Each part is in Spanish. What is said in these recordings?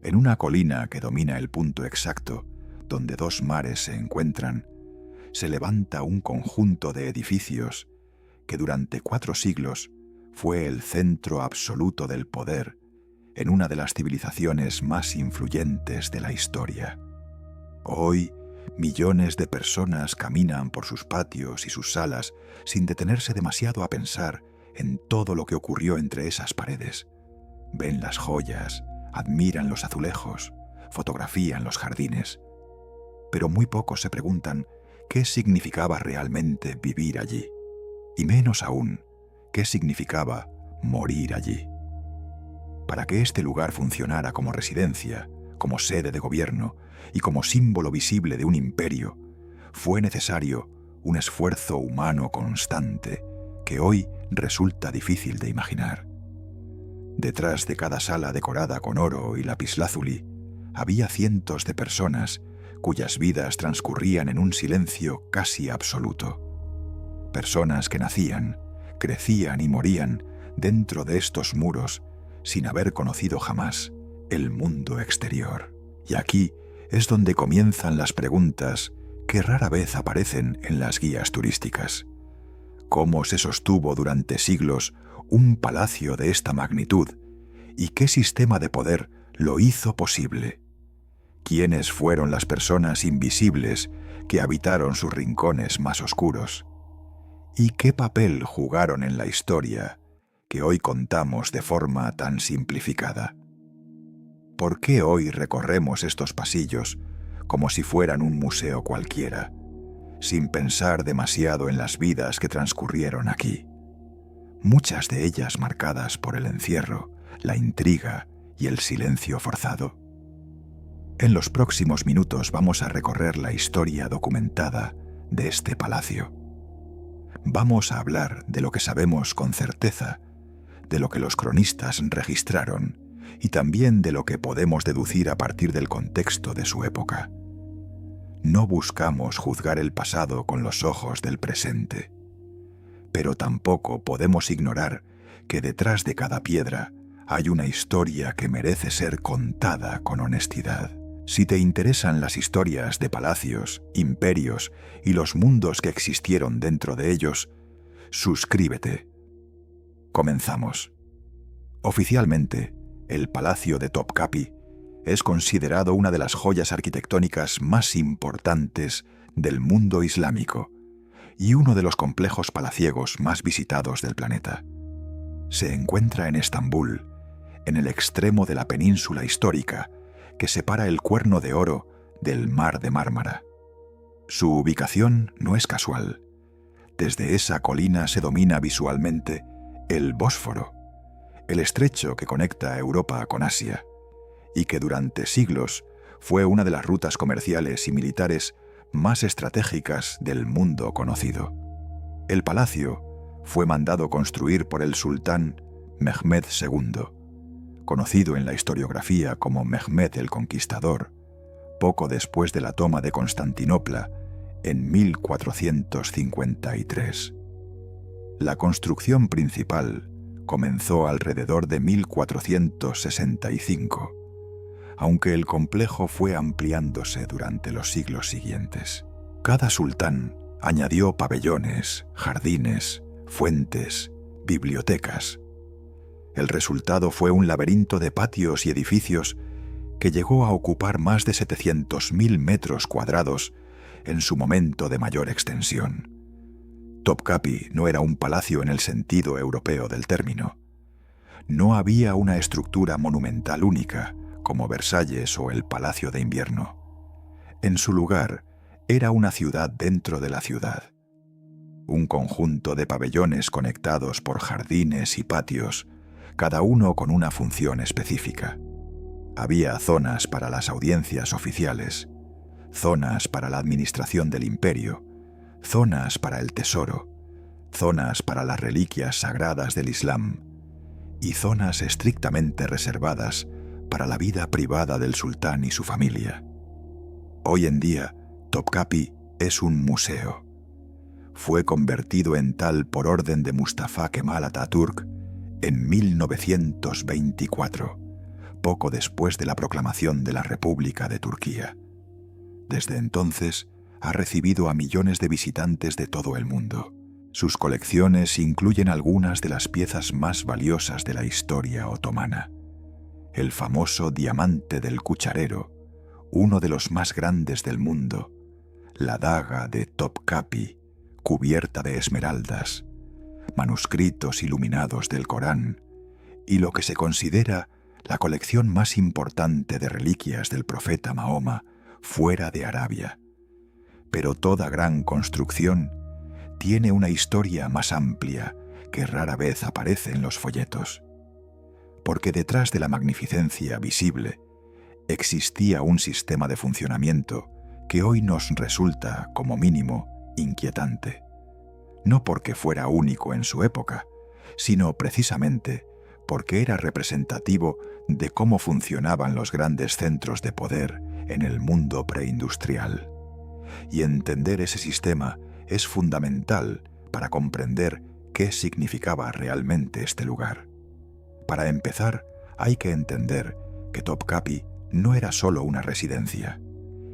En una colina que domina el punto exacto donde dos mares se encuentran, se levanta un conjunto de edificios que durante 4 siglos fue el centro absoluto del poder en una de las civilizaciones más influyentes de la historia. Hoy, millones de personas caminan por sus patios y sus salas sin detenerse demasiado a pensar en todo lo que ocurrió entre esas paredes. Ven las joyas, admiran los azulejos, fotografían los jardines. Pero muy pocos se preguntan qué significaba realmente vivir allí. Y menos aún, qué significaba morir allí. Para que este lugar funcionara como residencia, como sede de gobierno y como símbolo visible de un imperio, fue necesario un esfuerzo humano constante que hoy resulta difícil de imaginar. Detrás de cada sala decorada con oro y lapislázuli, había cientos de personas cuyas vidas transcurrían en un silencio casi absoluto. Personas que nacían, crecían y morían dentro de estos muros sin haber conocido jamás el mundo exterior. Y aquí es donde comienzan las preguntas que rara vez aparecen en las guías turísticas. ¿Cómo se sostuvo durante siglos un palacio de esta magnitud? ¿Y qué sistema de poder lo hizo posible? ¿Quiénes fueron las personas invisibles que habitaron sus rincones más oscuros? ¿Y qué papel jugaron en la historia que hoy contamos de forma tan simplificada? ¿Por qué hoy recorremos estos pasillos como si fueran un museo cualquiera, sin pensar demasiado en las vidas que transcurrieron aquí? Muchas de ellas marcadas por el encierro, la intriga y el silencio forzado. En los próximos minutos vamos a recorrer la historia documentada de este palacio. Vamos a hablar de lo que sabemos con certeza, de lo que los cronistas registraron y también de lo que podemos deducir a partir del contexto de su época. No buscamos juzgar el pasado con los ojos del presente, pero tampoco podemos ignorar que detrás de cada piedra hay una historia que merece ser contada con honestidad. Si te interesan las historias de palacios, imperios y los mundos que existieron dentro de ellos, suscríbete. Comenzamos. Oficialmente, el Palacio de Topkapi es considerado una de las joyas arquitectónicas más importantes del mundo islámico y uno de los complejos palaciegos más visitados del planeta. Se encuentra en Estambul, en el extremo de la península histórica que separa el Cuerno de Oro del Mar de Mármara. Su ubicación no es casual. Desde esa colina se domina visualmente el Bósforo, el estrecho que conecta a Europa con Asia, y que durante siglos fue una de las rutas comerciales y militares más estratégicas del mundo conocido. El palacio fue mandado construir por el sultán Mehmed II, conocido en la historiografía como Mehmed el Conquistador, poco después de la toma de Constantinopla en 1453. La construcción principal comenzó alrededor de 1465, aunque el complejo fue ampliándose durante los siglos siguientes. Cada sultán añadió pabellones, jardines, fuentes, bibliotecas. El resultado fue un laberinto de patios y edificios que llegó a ocupar más de 700.000 metros cuadrados en su momento de mayor extensión. Topkapi no era un palacio en el sentido europeo del término. No había una estructura monumental única, como Versalles o el Palacio de Invierno. En su lugar, era una ciudad dentro de la ciudad. Un conjunto de pabellones conectados por jardines y patios, cada uno con una función específica. Había zonas para las audiencias oficiales, zonas para la administración del imperio, zonas para el tesoro, zonas para las reliquias sagradas del Islam y zonas estrictamente reservadas para la vida privada del sultán y su familia. Hoy en día, Topkapi es un museo. Fue convertido en tal por orden de Mustafa Kemal Atatürk en 1924, poco después de la proclamación de la República de Turquía. Desde entonces, ha recibido a millones de visitantes de todo el mundo. Sus colecciones incluyen algunas de las piezas más valiosas de la historia otomana. El famoso diamante del cucharero, uno de los más grandes del mundo, la daga de Topkapi, cubierta de esmeraldas, manuscritos iluminados del Corán y lo que se considera la colección más importante de reliquias del profeta Mahoma fuera de Arabia. Pero toda gran construcción tiene una historia más amplia que rara vez aparece en los folletos. Porque detrás de la magnificencia visible existía un sistema de funcionamiento que hoy nos resulta, como mínimo, inquietante. No porque fuera único en su época, sino precisamente porque era representativo de cómo funcionaban los grandes centros de poder en el mundo preindustrial. Y entender ese sistema es fundamental para comprender qué significaba realmente este lugar. Para empezar, hay que entender que Topkapi no era solo una residencia.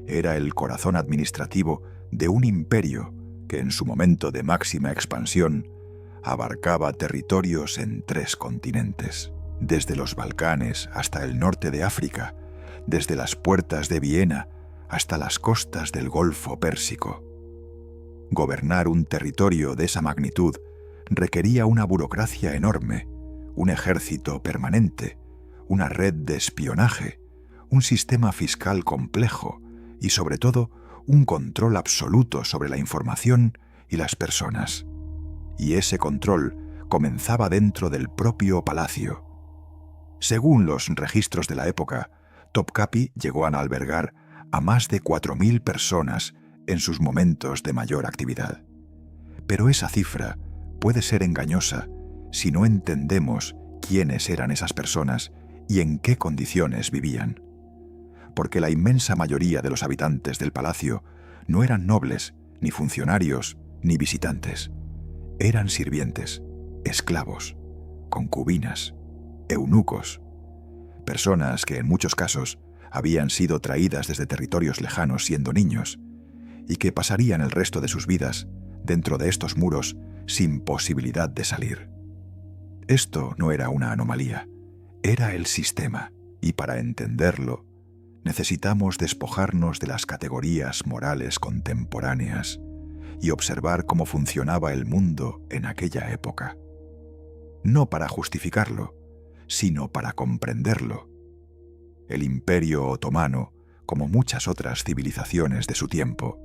Era el corazón administrativo de un imperio que en su momento de máxima expansión abarcaba territorios en 3 continentes, desde los Balcanes hasta el norte de África, desde las puertas de Viena hasta las costas del Golfo Pérsico. Gobernar un territorio de esa magnitud requería una burocracia enorme, un ejército permanente, una red de espionaje, un sistema fiscal complejo y, sobre todo, un control absoluto sobre la información y las personas. Y ese control comenzaba dentro del propio palacio. Según los registros de la época, Topkapi llegó a albergar a más de 4.000 personas en sus momentos de mayor actividad. Pero esa cifra puede ser engañosa si no entendemos quiénes eran esas personas y en qué condiciones vivían. Porque la inmensa mayoría de los habitantes del palacio no eran nobles, ni funcionarios, ni visitantes. Eran sirvientes, esclavos, concubinas, eunucos, personas que en muchos casos habían sido traídas desde territorios lejanos siendo niños y que pasarían el resto de sus vidas dentro de estos muros sin posibilidad de salir. Esto no era una anomalía, era el sistema, y para entenderlo necesitamos despojarnos de las categorías morales contemporáneas y observar cómo funcionaba el mundo en aquella época. No para justificarlo, sino para comprenderlo. El Imperio Otomano, como muchas otras civilizaciones de su tiempo,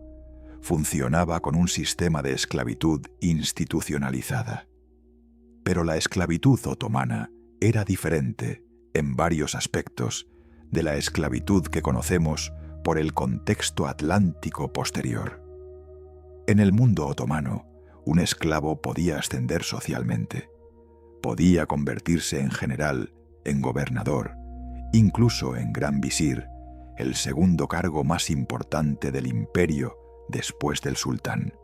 funcionaba con un sistema de esclavitud institucionalizada. Pero la esclavitud otomana era diferente, en varios aspectos, de la esclavitud que conocemos por el contexto atlántico posterior. En el mundo otomano, un esclavo podía ascender socialmente, podía convertirse en general, en gobernador, incluso en gran visir, el segundo cargo más importante del imperio después del sultán.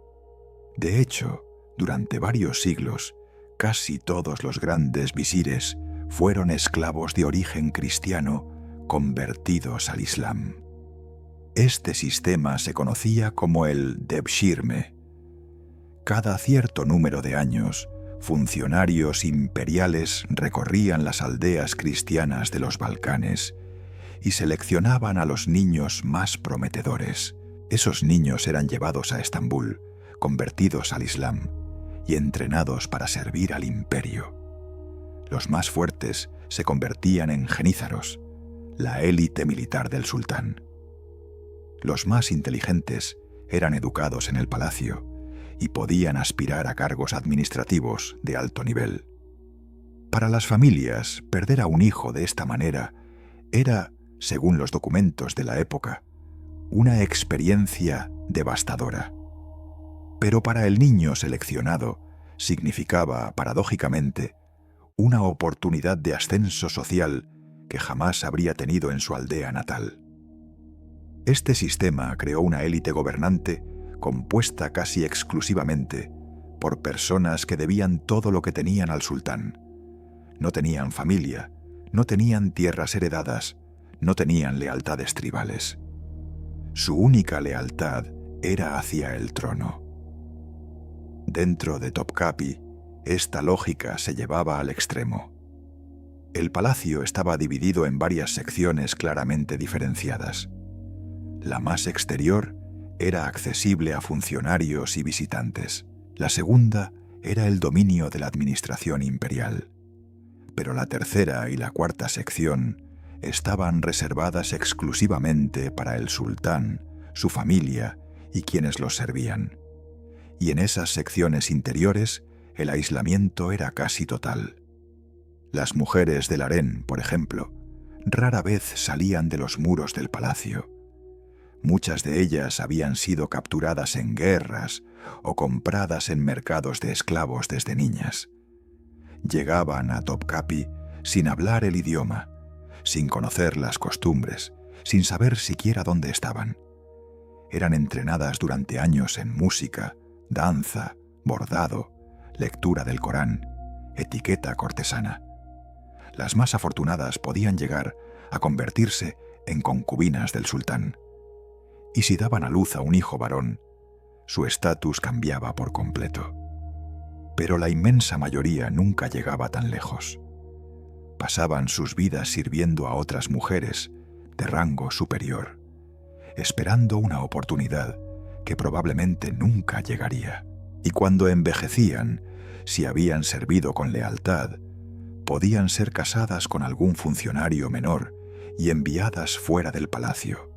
De hecho, durante varios siglos, casi todos los grandes visires fueron esclavos de origen cristiano convertidos al Islam. Este sistema se conocía como el devshirme. Cada cierto número de años, funcionarios imperiales recorrían las aldeas cristianas de los Balcanes y seleccionaban a los niños más prometedores. Esos niños eran llevados a Estambul, convertidos al Islam y entrenados para servir al imperio. Los más fuertes se convertían en genízaros, la élite militar del sultán. Los más inteligentes eran educados en el palacio y podían aspirar a cargos administrativos de alto nivel. Para las familias, perder a un hijo de esta manera era, según los documentos de la época, una experiencia devastadora. Pero para el niño seleccionado significaba, paradójicamente, una oportunidad de ascenso social que jamás habría tenido en su aldea natal. Este sistema creó una élite gobernante compuesta casi exclusivamente por personas que debían todo lo que tenían al sultán. No tenían familia, No tenían tierras heredadas, no tenían lealtades tribales. Su única lealtad era hacia el trono. Dentro de Topkapi, esta lógica se llevaba al extremo. El palacio estaba dividido en varias secciones claramente diferenciadas. La más exterior era accesible a funcionarios y visitantes. La segunda era el dominio de la administración imperial. Pero la tercera y la cuarta sección estaban reservadas exclusivamente para el sultán, su familia y quienes los servían. Y en esas secciones interiores el aislamiento era casi total. Las mujeres del harén, por ejemplo, rara vez salían de los muros del palacio. Muchas de ellas habían sido capturadas en guerras o compradas en mercados de esclavos desde niñas. Llegaban a Topkapi sin hablar el idioma, sin conocer las costumbres, sin saber siquiera dónde estaban. Eran entrenadas durante años en música, danza, bordado, lectura del Corán, etiqueta cortesana. Las más afortunadas podían llegar a convertirse en concubinas del sultán. Y si daban a luz a un hijo varón, su estatus cambiaba por completo. Pero la inmensa mayoría nunca llegaba tan lejos. Pasaban sus vidas sirviendo a otras mujeres de rango superior, esperando una oportunidad que probablemente nunca llegaría. Y cuando envejecían, si habían servido con lealtad, podían ser casadas con algún funcionario menor y enviadas fuera del palacio.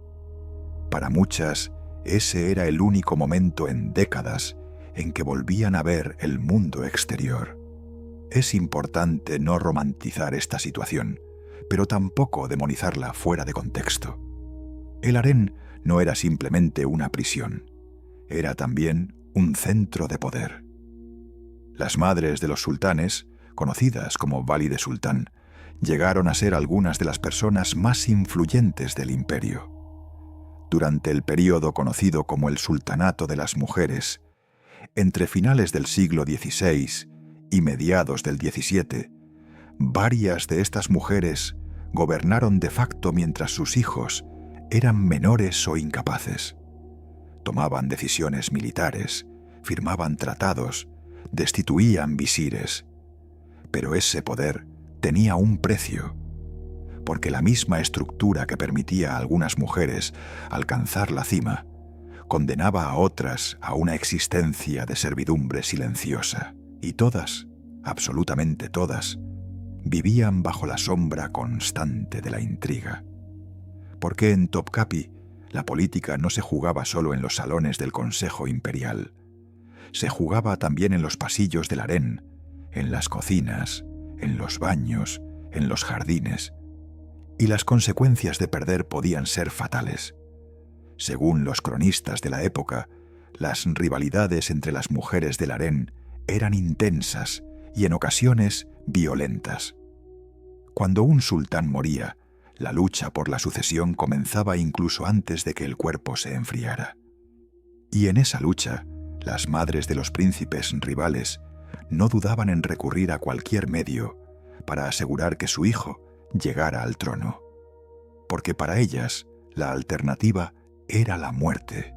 Para muchas, ese era el único momento en décadas en que volvían a ver el mundo exterior. Es importante no romantizar esta situación, pero tampoco demonizarla fuera de contexto. El harén no era simplemente una prisión, era también un centro de poder. Las madres de los sultanes, conocidas como Valide Sultán, llegaron a ser algunas de las personas más influyentes del imperio. Durante el período conocido como el Sultanato de las Mujeres, entre finales del siglo XVI y mediados del XVII, varias de estas mujeres gobernaron de facto mientras sus hijos eran menores o incapaces. Tomaban decisiones militares, firmaban tratados, destituían visires. Pero ese poder tenía un precio, porque la misma estructura que permitía a algunas mujeres alcanzar la cima, condenaba a otras a una existencia de servidumbre silenciosa. Y todas, absolutamente todas, vivían bajo la sombra constante de la intriga. Porque en Topkapi la política no se jugaba solo en los salones del Consejo Imperial. Se jugaba también en los pasillos del harén, en las cocinas, en los baños, en los jardines. Y las consecuencias de perder podían ser fatales. Según los cronistas de la época, las rivalidades entre las mujeres del harén eran intensas y en ocasiones violentas. Cuando un sultán moría, la lucha por la sucesión comenzaba incluso antes de que el cuerpo se enfriara. Y en esa lucha, las madres de los príncipes rivales no dudaban en recurrir a cualquier medio para asegurar que su hijo llegara al trono, porque para ellas la alternativa era la muerte,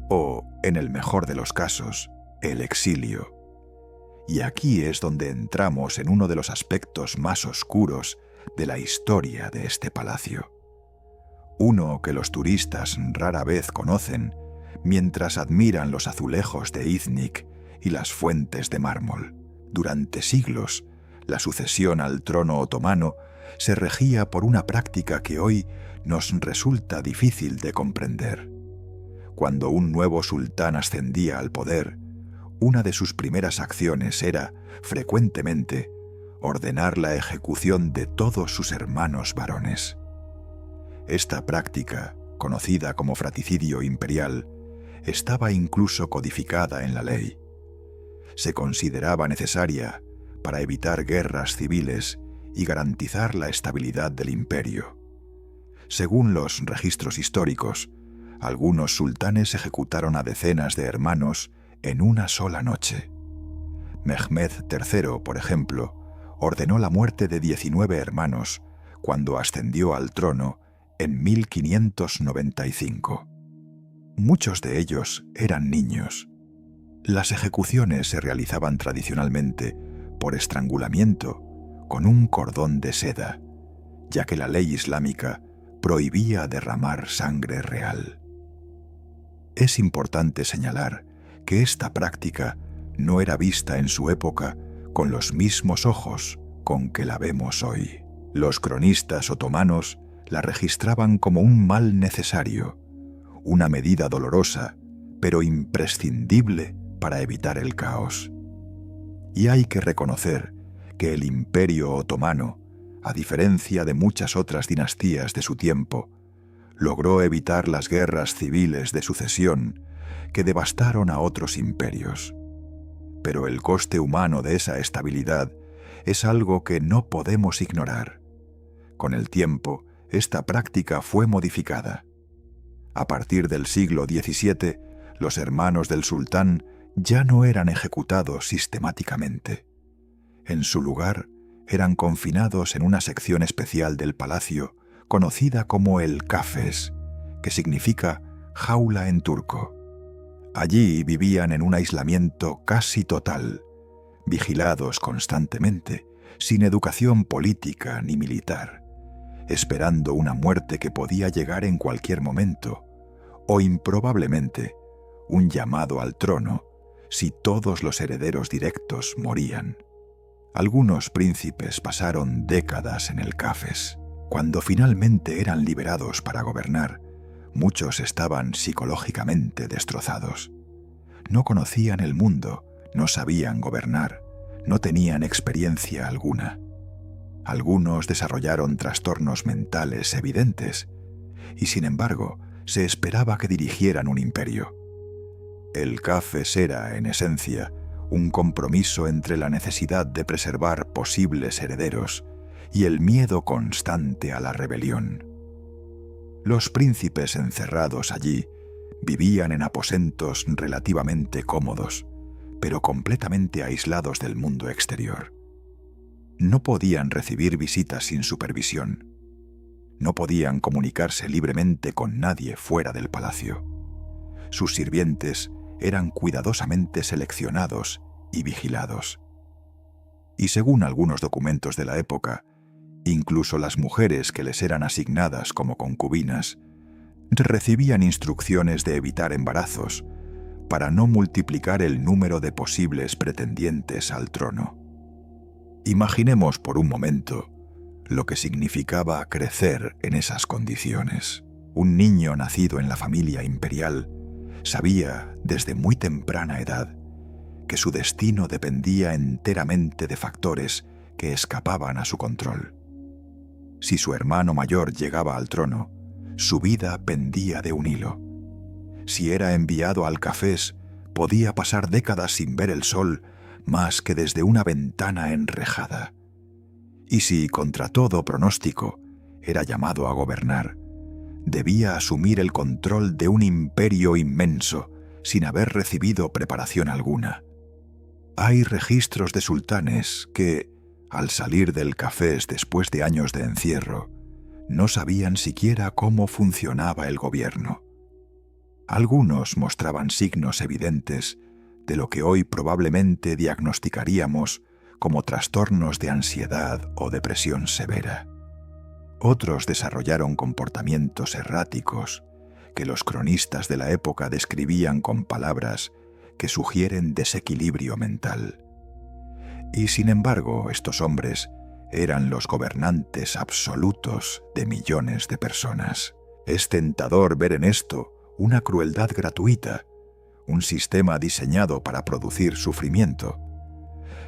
o, en el mejor de los casos, el exilio. Y aquí es donde entramos en uno de los aspectos más oscuros de la historia de este palacio. Uno que los turistas rara vez conocen mientras admiran los azulejos de Iznik y las fuentes de mármol. Durante siglos, la sucesión al trono otomano se regía por una práctica que hoy nos resulta difícil de comprender. Cuando un nuevo sultán ascendía al poder, una de sus primeras acciones era, frecuentemente, ordenar la ejecución de todos sus hermanos varones. Esta práctica, conocida como fratricidio imperial, estaba incluso codificada en la ley. Se consideraba necesaria para evitar guerras civiles y garantizar la estabilidad del imperio. Según los registros históricos, algunos sultanes ejecutaron a decenas de hermanos en una sola noche. Mehmed III, por ejemplo, ordenó la muerte de 19 hermanos cuando ascendió al trono en 1595. Muchos de ellos eran niños. Las ejecuciones se realizaban tradicionalmente por estrangulamiento con un cordón de seda, ya que la ley islámica prohibía derramar sangre real. Es importante señalar que esta práctica no era vista en su época con los mismos ojos con que la vemos hoy. Los cronistas otomanos la registraban como un mal necesario, una medida dolorosa, pero imprescindible para evitar el caos. Y hay que reconocer que el Imperio Otomano, a diferencia de muchas otras dinastías de su tiempo, logró evitar las guerras civiles de sucesión que devastaron a otros imperios. Pero el coste humano de esa estabilidad es algo que no podemos ignorar. Con el tiempo, esta práctica fue modificada. A partir del siglo XVII, los hermanos del sultán ya no eran ejecutados sistemáticamente. En su lugar, eran confinados en una sección especial del palacio conocida como el Kafes, que significa jaula en turco. Allí vivían en un aislamiento casi total, vigilados constantemente, sin educación política ni militar, esperando una muerte que podía llegar en cualquier momento, o improbablemente un llamado al trono si todos los herederos directos morían. Algunos príncipes pasaron décadas en el Kafes. Cuando finalmente eran liberados para gobernar, muchos estaban psicológicamente destrozados. No conocían el mundo, no sabían gobernar, no tenían experiencia alguna. Algunos desarrollaron trastornos mentales evidentes, y sin embargo, se esperaba que dirigieran un imperio. El Kafes era, en esencia, un compromiso entre la necesidad de preservar posibles herederos y el miedo constante a la rebelión. Los príncipes encerrados allí vivían en aposentos relativamente cómodos, pero completamente aislados del mundo exterior. No podían recibir visitas sin supervisión. No podían comunicarse libremente con nadie fuera del palacio. Sus sirvientes eran cuidadosamente seleccionados y vigilados. Y según algunos documentos de la época, incluso las mujeres que les eran asignadas como concubinas recibían instrucciones de evitar embarazos para no multiplicar el número de posibles pretendientes al trono. Imaginemos por un momento lo que significaba crecer en esas condiciones. Un niño nacido en la familia imperial sabía desde muy temprana edad que su destino dependía enteramente de factores que escapaban a su control. Si su hermano mayor llegaba al trono, su vida pendía de un hilo. Si era enviado al Kafes, podía pasar décadas sin ver el sol más que desde una ventana enrejada. Y si, contra todo pronóstico, era llamado a gobernar, debía asumir el control de un imperio inmenso sin haber recibido preparación alguna. Hay registros de sultanes que, al salir del Kafes después de años de encierro, no sabían siquiera cómo funcionaba el gobierno. Algunos mostraban signos evidentes de lo que hoy probablemente diagnosticaríamos como trastornos de ansiedad o depresión severa. Otros desarrollaron comportamientos erráticos que los cronistas de la época describían con palabras que sugieren desequilibrio mental. Y sin embargo, estos hombres eran los gobernantes absolutos de millones de personas. Es tentador ver en esto una crueldad gratuita, un sistema diseñado para producir sufrimiento.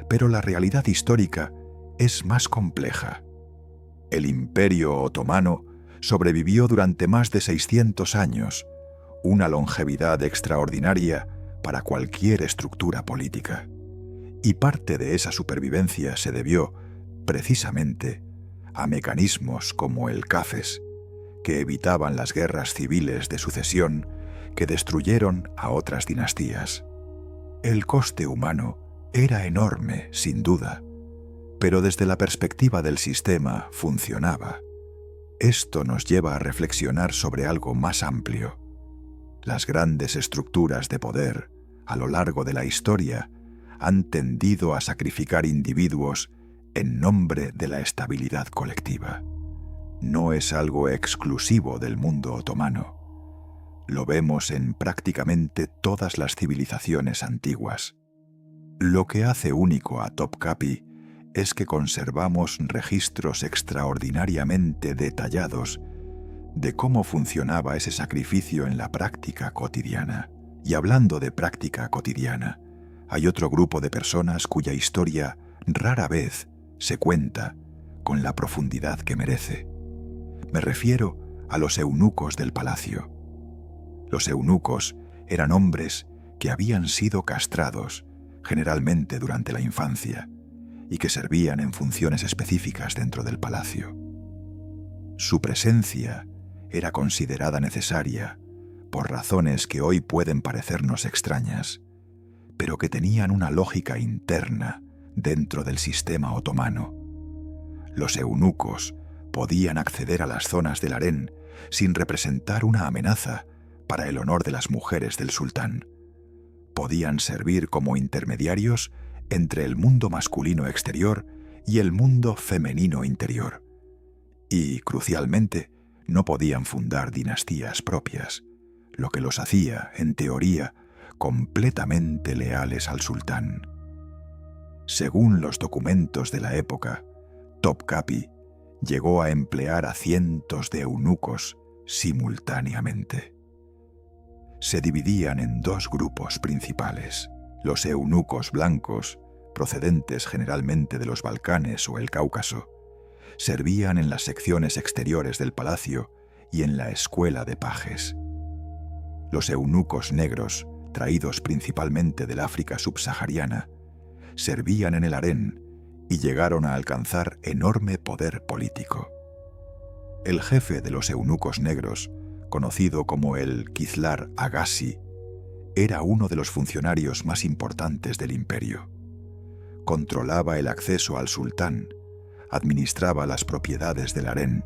Pero la realidad histórica es más compleja. El Imperio Otomano sobrevivió durante más de 600 años, una longevidad extraordinaria para cualquier estructura política. Y parte de esa supervivencia se debió, precisamente, a mecanismos como el Kafes, que evitaban las guerras civiles de sucesión que destruyeron a otras dinastías. El coste humano era enorme, sin duda, Pero desde la perspectiva del sistema funcionaba. Esto nos lleva a reflexionar sobre algo más amplio. Las grandes estructuras de poder, a lo largo de la historia, han tendido a sacrificar individuos en nombre de la estabilidad colectiva. No es algo exclusivo del mundo otomano. Lo vemos en prácticamente todas las civilizaciones antiguas. Lo que hace único a Topkapi es que conservamos registros extraordinariamente detallados de cómo funcionaba ese sacrificio en la práctica cotidiana. Y hablando de práctica cotidiana, hay otro grupo de personas cuya historia rara vez se cuenta con la profundidad que merece. Me refiero a los eunucos del palacio. Los eunucos eran hombres que habían sido castrados, generalmente durante la infancia, y que servían en funciones específicas dentro del palacio. Su presencia era considerada necesaria por razones que hoy pueden parecernos extrañas, pero que tenían una lógica interna dentro del sistema otomano. Los eunucos podían acceder a las zonas del harén sin representar una amenaza para el honor de las mujeres del sultán. Podían servir como intermediarios entre el mundo masculino exterior y el mundo femenino interior. Y, crucialmente, no podían fundar dinastías propias, lo que los hacía, en teoría, completamente leales al sultán. Según los documentos de la época, Topkapi llegó a emplear a cientos de eunucos simultáneamente. Se dividían en dos grupos principales: los eunucos blancos, procedentes generalmente de los Balcanes o el Cáucaso, servían en las secciones exteriores del palacio y en la escuela de pajes. Los eunucos negros, traídos principalmente del África subsahariana, servían en el harén y llegaron a alcanzar enorme poder político. El jefe de los eunucos negros, conocido como el Kizlar Agassi, era uno de los funcionarios más importantes del imperio. Controlaba el acceso al sultán, administraba las propiedades del harén,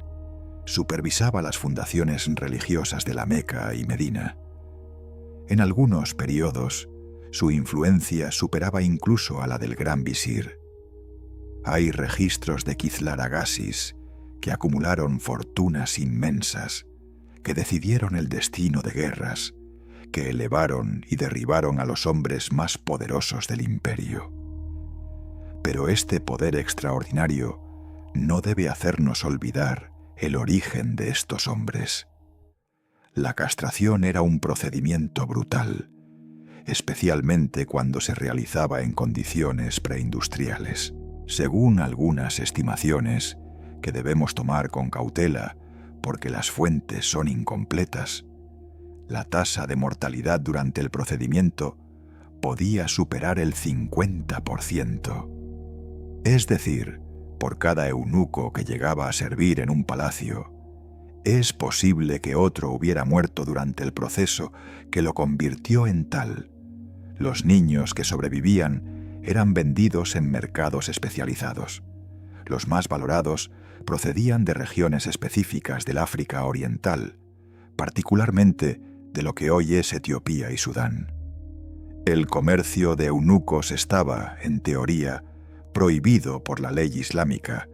supervisaba las fundaciones religiosas de la Meca y Medina. En algunos periodos, su influencia superaba incluso a la del gran visir. Hay registros de Kizlar Agassis que acumularon fortunas inmensas, que decidieron el destino de guerras, que elevaron y derribaron a los hombres más poderosos del imperio. Pero este poder extraordinario no debe hacernos olvidar el origen de estos hombres. La castración era un procedimiento brutal, especialmente cuando se realizaba en condiciones preindustriales. Según algunas estimaciones, que debemos tomar con cautela porque las fuentes son incompletas, la tasa de mortalidad durante el procedimiento podía superar el 50%. Es decir, por cada eunuco que llegaba a servir en un palacio, es posible que otro hubiera muerto durante el proceso que lo convirtió en tal. Los niños que sobrevivían eran vendidos en mercados especializados. Los más valorados procedían de regiones específicas del África Oriental, particularmente de lo que hoy es Etiopía y Sudán. El comercio de eunucos estaba, en teoría, prohibido por la ley islámica,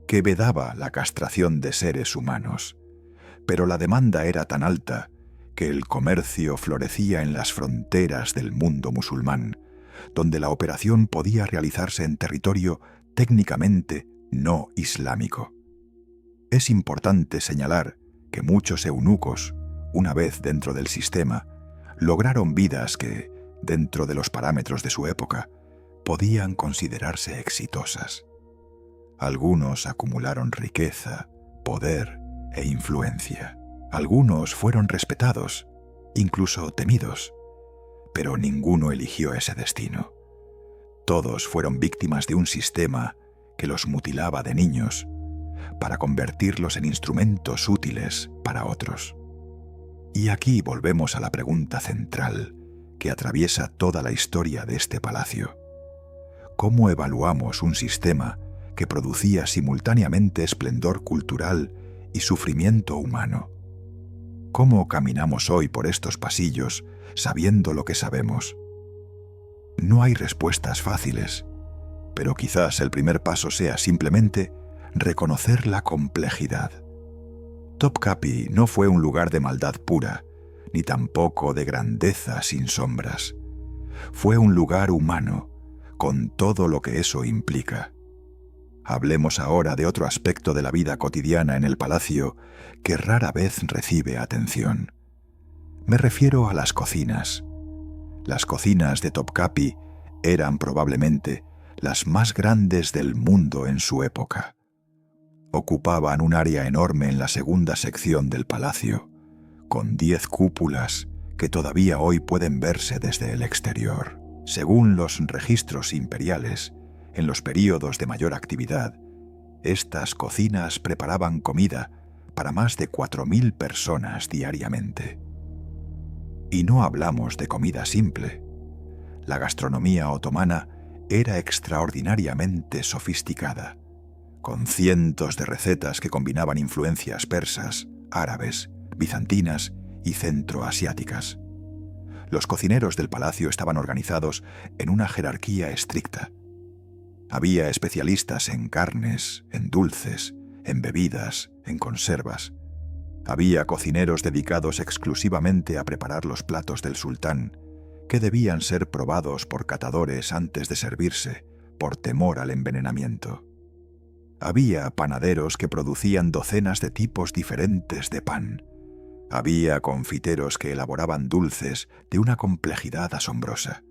que vedaba la castración de seres humanos, pero la demanda era tan alta que el comercio florecía en las fronteras del mundo musulmán, donde la operación podía realizarse en territorio técnicamente no islámico. Es importante señalar que muchos eunucos, una vez dentro del sistema, lograron vidas que, dentro de los parámetros de su época, podían considerarse exitosas. Algunos acumularon riqueza, poder e influencia. Algunos fueron respetados, incluso temidos, pero ninguno eligió ese destino. Todos fueron víctimas de un sistema que los mutilaba de niños para convertirlos en instrumentos útiles para otros. Y aquí volvemos a la pregunta central que atraviesa toda la historia de este palacio. ¿Cómo evaluamos un sistema que producía simultáneamente esplendor cultural y sufrimiento humano. ¿Cómo caminamos hoy por estos pasillos sabiendo lo que sabemos? No hay respuestas fáciles, pero quizás el primer paso sea simplemente reconocer la complejidad. Topkapi no fue un lugar de maldad pura, ni tampoco de grandeza sin sombras. Fue un lugar humano, con todo lo que eso implica. Hablemos ahora de otro aspecto de la vida cotidiana en el palacio que rara vez recibe atención. Me refiero a las cocinas. Las cocinas de Topkapi eran probablemente las más grandes del mundo en su época. Ocupaban un área enorme en la segunda sección del palacio, con 10 cúpulas que todavía hoy pueden verse desde el exterior. Según los registros imperiales, en los períodos de mayor actividad, estas cocinas preparaban comida para más de 4.000 personas diariamente. Y no hablamos de comida simple. La gastronomía otomana era extraordinariamente sofisticada, con cientos de recetas que combinaban influencias persas, árabes, bizantinas y centroasiáticas. Los cocineros del palacio estaban organizados en una jerarquía estricta. Había especialistas en carnes, en dulces, en bebidas, en conservas. Había cocineros dedicados exclusivamente a preparar los platos del sultán, que debían ser probados por catadores antes de servirse, por temor al envenenamiento. Había panaderos que producían docenas de tipos diferentes de pan. Había confiteros que elaboraban dulces de una complejidad asombrosa.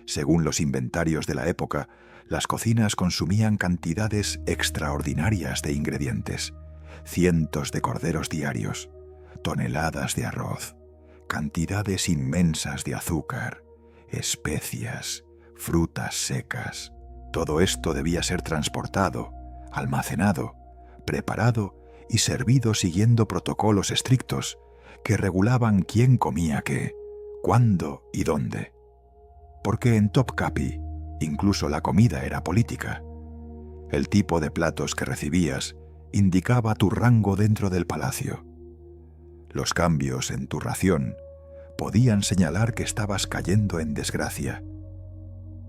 Según los inventarios de la época, las cocinas consumían cantidades extraordinarias de ingredientes, cientos de corderos diarios, toneladas de arroz, cantidades inmensas de azúcar, especias, frutas secas. Todo esto debía ser transportado, almacenado, preparado y servido siguiendo protocolos estrictos que regulaban quién comía qué, cuándo y dónde. Porque en Topkapi incluso la comida era política. El tipo de platos que recibías indicaba tu rango dentro del palacio. Los cambios en tu ración podían señalar que estabas cayendo en desgracia.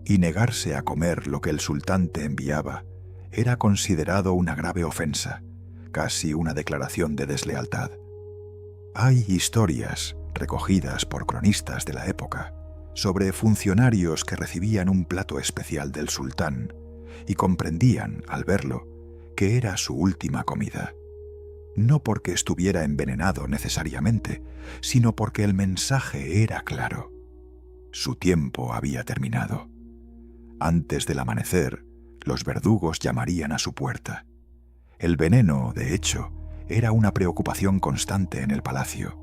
Y negarse a comer lo que el sultán te enviaba era considerado una grave ofensa, casi una declaración de deslealtad. Hay historias recogidas por cronistas de la época sobre funcionarios que recibían un plato especial del sultán y comprendían, al verlo, que era su última comida. No porque estuviera envenenado necesariamente, sino porque el mensaje era claro. Su tiempo había terminado. Antes del amanecer, los verdugos llamarían a su puerta. El veneno, de hecho, era una preocupación constante en el palacio.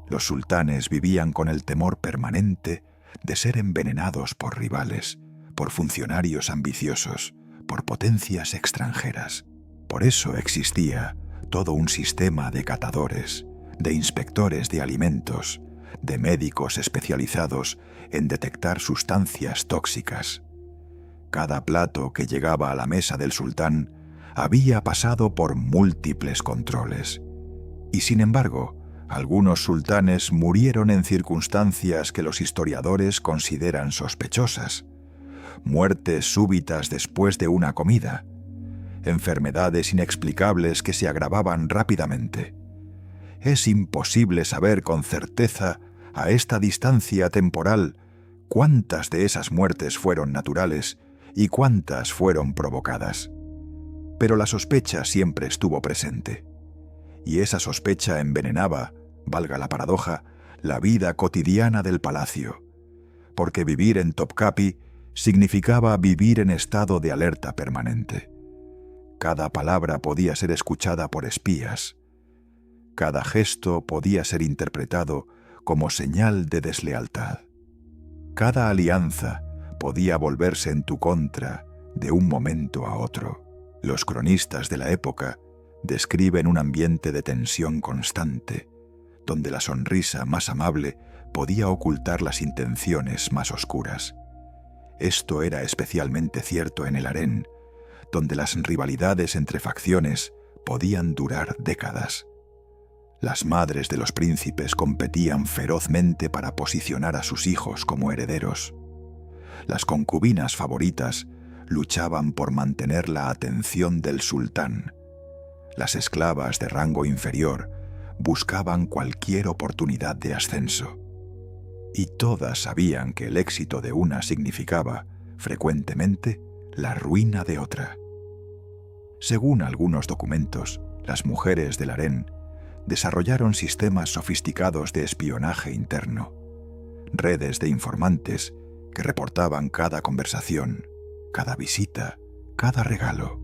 Los sultanes vivían con el temor permanente de ser envenenados por rivales, por funcionarios ambiciosos, por potencias extranjeras. Por eso existía todo un sistema de catadores, de inspectores de alimentos, de médicos especializados en detectar sustancias tóxicas. Cada plato que llegaba a la mesa del sultán había pasado por múltiples controles. Y sin embargo, algunos sultanes murieron en circunstancias que los historiadores consideran sospechosas. Muertes súbitas después de una comida. Enfermedades inexplicables que se agravaban rápidamente. Es imposible saber con certeza, a esta distancia temporal, cuántas de esas muertes fueron naturales y cuántas fueron provocadas. Pero la sospecha siempre estuvo presente. Y esa sospecha envenenaba, valga la paradoja, la vida cotidiana del palacio, porque vivir en Topkapi significaba vivir en estado de alerta permanente. Cada palabra podía ser escuchada por espías. Cada gesto podía ser interpretado como señal de deslealtad. Cada alianza podía volverse en tu contra de un momento a otro. Los cronistas de la época describen un ambiente de tensión constante, donde la sonrisa más amable podía ocultar las intenciones más oscuras. Esto era especialmente cierto en el harén, donde las rivalidades entre facciones podían durar décadas. Las madres de los príncipes competían ferozmente para posicionar a sus hijos como herederos. Las concubinas favoritas luchaban por mantener la atención del sultán. Las esclavas de rango inferior buscaban cualquier oportunidad de ascenso. Y todas sabían que el éxito de una significaba, frecuentemente, la ruina de otra. Según algunos documentos, las mujeres del harén desarrollaron sistemas sofisticados de espionaje interno, redes de informantes que reportaban cada conversación, cada visita, cada regalo.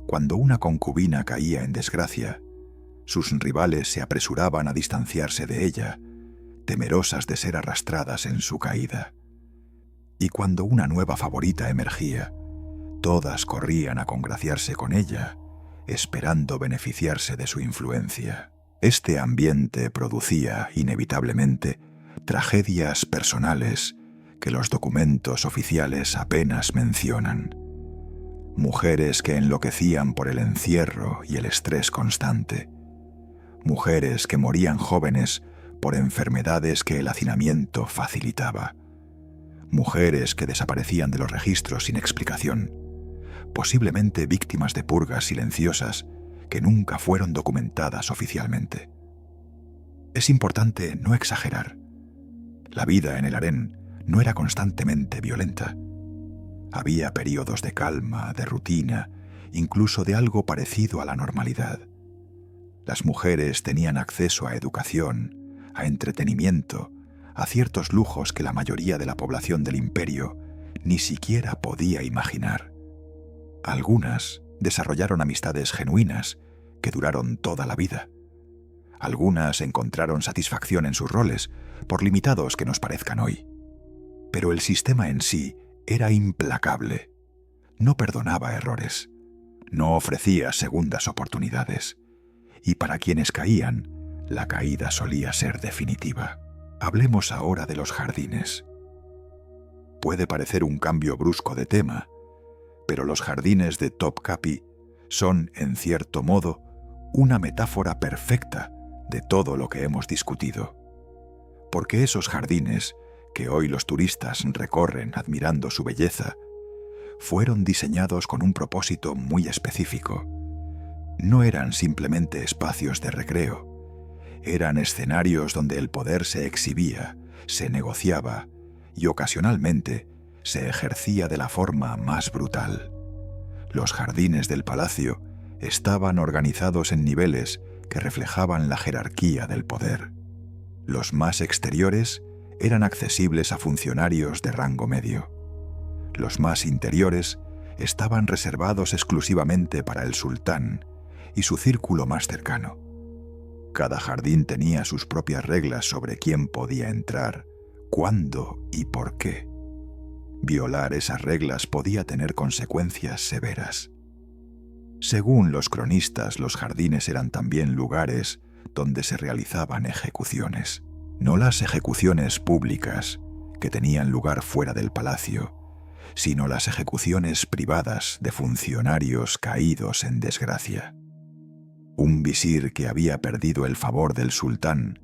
Cuando una concubina caía en desgracia, sus rivales se apresuraban a distanciarse de ella, temerosas de ser arrastradas en su caída. Y cuando una nueva favorita emergía, todas corrían a congraciarse con ella, esperando beneficiarse de su influencia. Este ambiente producía, inevitablemente, tragedias personales que los documentos oficiales apenas mencionan. Mujeres que enloquecían por el encierro y el estrés constante. Mujeres que morían jóvenes por enfermedades que el hacinamiento facilitaba. Mujeres que desaparecían de los registros sin explicación, posiblemente víctimas de purgas silenciosas que nunca fueron documentadas oficialmente. Es importante no exagerar. La vida en el harén no era constantemente violenta. Había periodos de calma, de rutina, incluso de algo parecido a la normalidad. Las mujeres tenían acceso a educación, a entretenimiento, a ciertos lujos que la mayoría de la población del imperio ni siquiera podía imaginar. Algunas desarrollaron amistades genuinas que duraron toda la vida. Algunas encontraron satisfacción en sus roles, por limitados que nos parezcan hoy. Pero el sistema en sí era implacable. No perdonaba errores. No ofrecía segundas oportunidades. Y para quienes caían, la caída solía ser definitiva. Hablemos ahora de los jardines. Puede parecer un cambio brusco de tema, pero los jardines de Topkapi son, en cierto modo, una metáfora perfecta de todo lo que hemos discutido. Porque esos jardines, que hoy los turistas recorren admirando su belleza, fueron diseñados con un propósito muy específico. No eran simplemente espacios de recreo. Eran escenarios donde el poder se exhibía, se negociaba y ocasionalmente se ejercía de la forma más brutal. Los jardines del palacio estaban organizados en niveles que reflejaban la jerarquía del poder. Los más exteriores eran accesibles a funcionarios de rango medio. Los más interiores estaban reservados exclusivamente para el sultán y su círculo más cercano. Cada jardín tenía sus propias reglas sobre quién podía entrar, cuándo y por qué. Violar esas reglas podía tener consecuencias severas. Según los cronistas, los jardines eran también lugares donde se realizaban ejecuciones. No las ejecuciones públicas, que tenían lugar fuera del palacio, sino las ejecuciones privadas de funcionarios caídos en desgracia. Un visir que había perdido el favor del sultán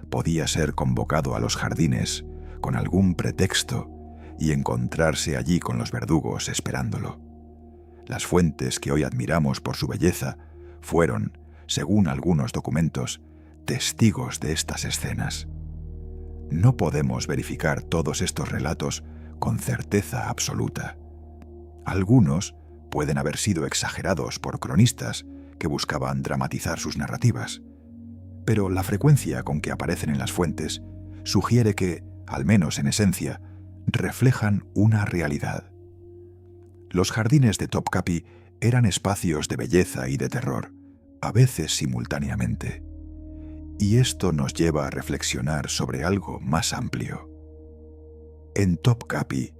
podía ser convocado a los jardines con algún pretexto y encontrarse allí con los verdugos esperándolo. Las fuentes que hoy admiramos por su belleza fueron, según algunos documentos, testigos de estas escenas. No podemos verificar todos estos relatos con certeza absoluta. Algunos pueden haber sido exagerados por cronistas que buscaban dramatizar sus narrativas, pero la frecuencia con que aparecen en las fuentes sugiere que, al menos en esencia, reflejan una realidad. Los jardines de Topkapi eran espacios de belleza y de terror, a veces simultáneamente. Y esto nos lleva a reflexionar sobre algo más amplio. En Topkapi,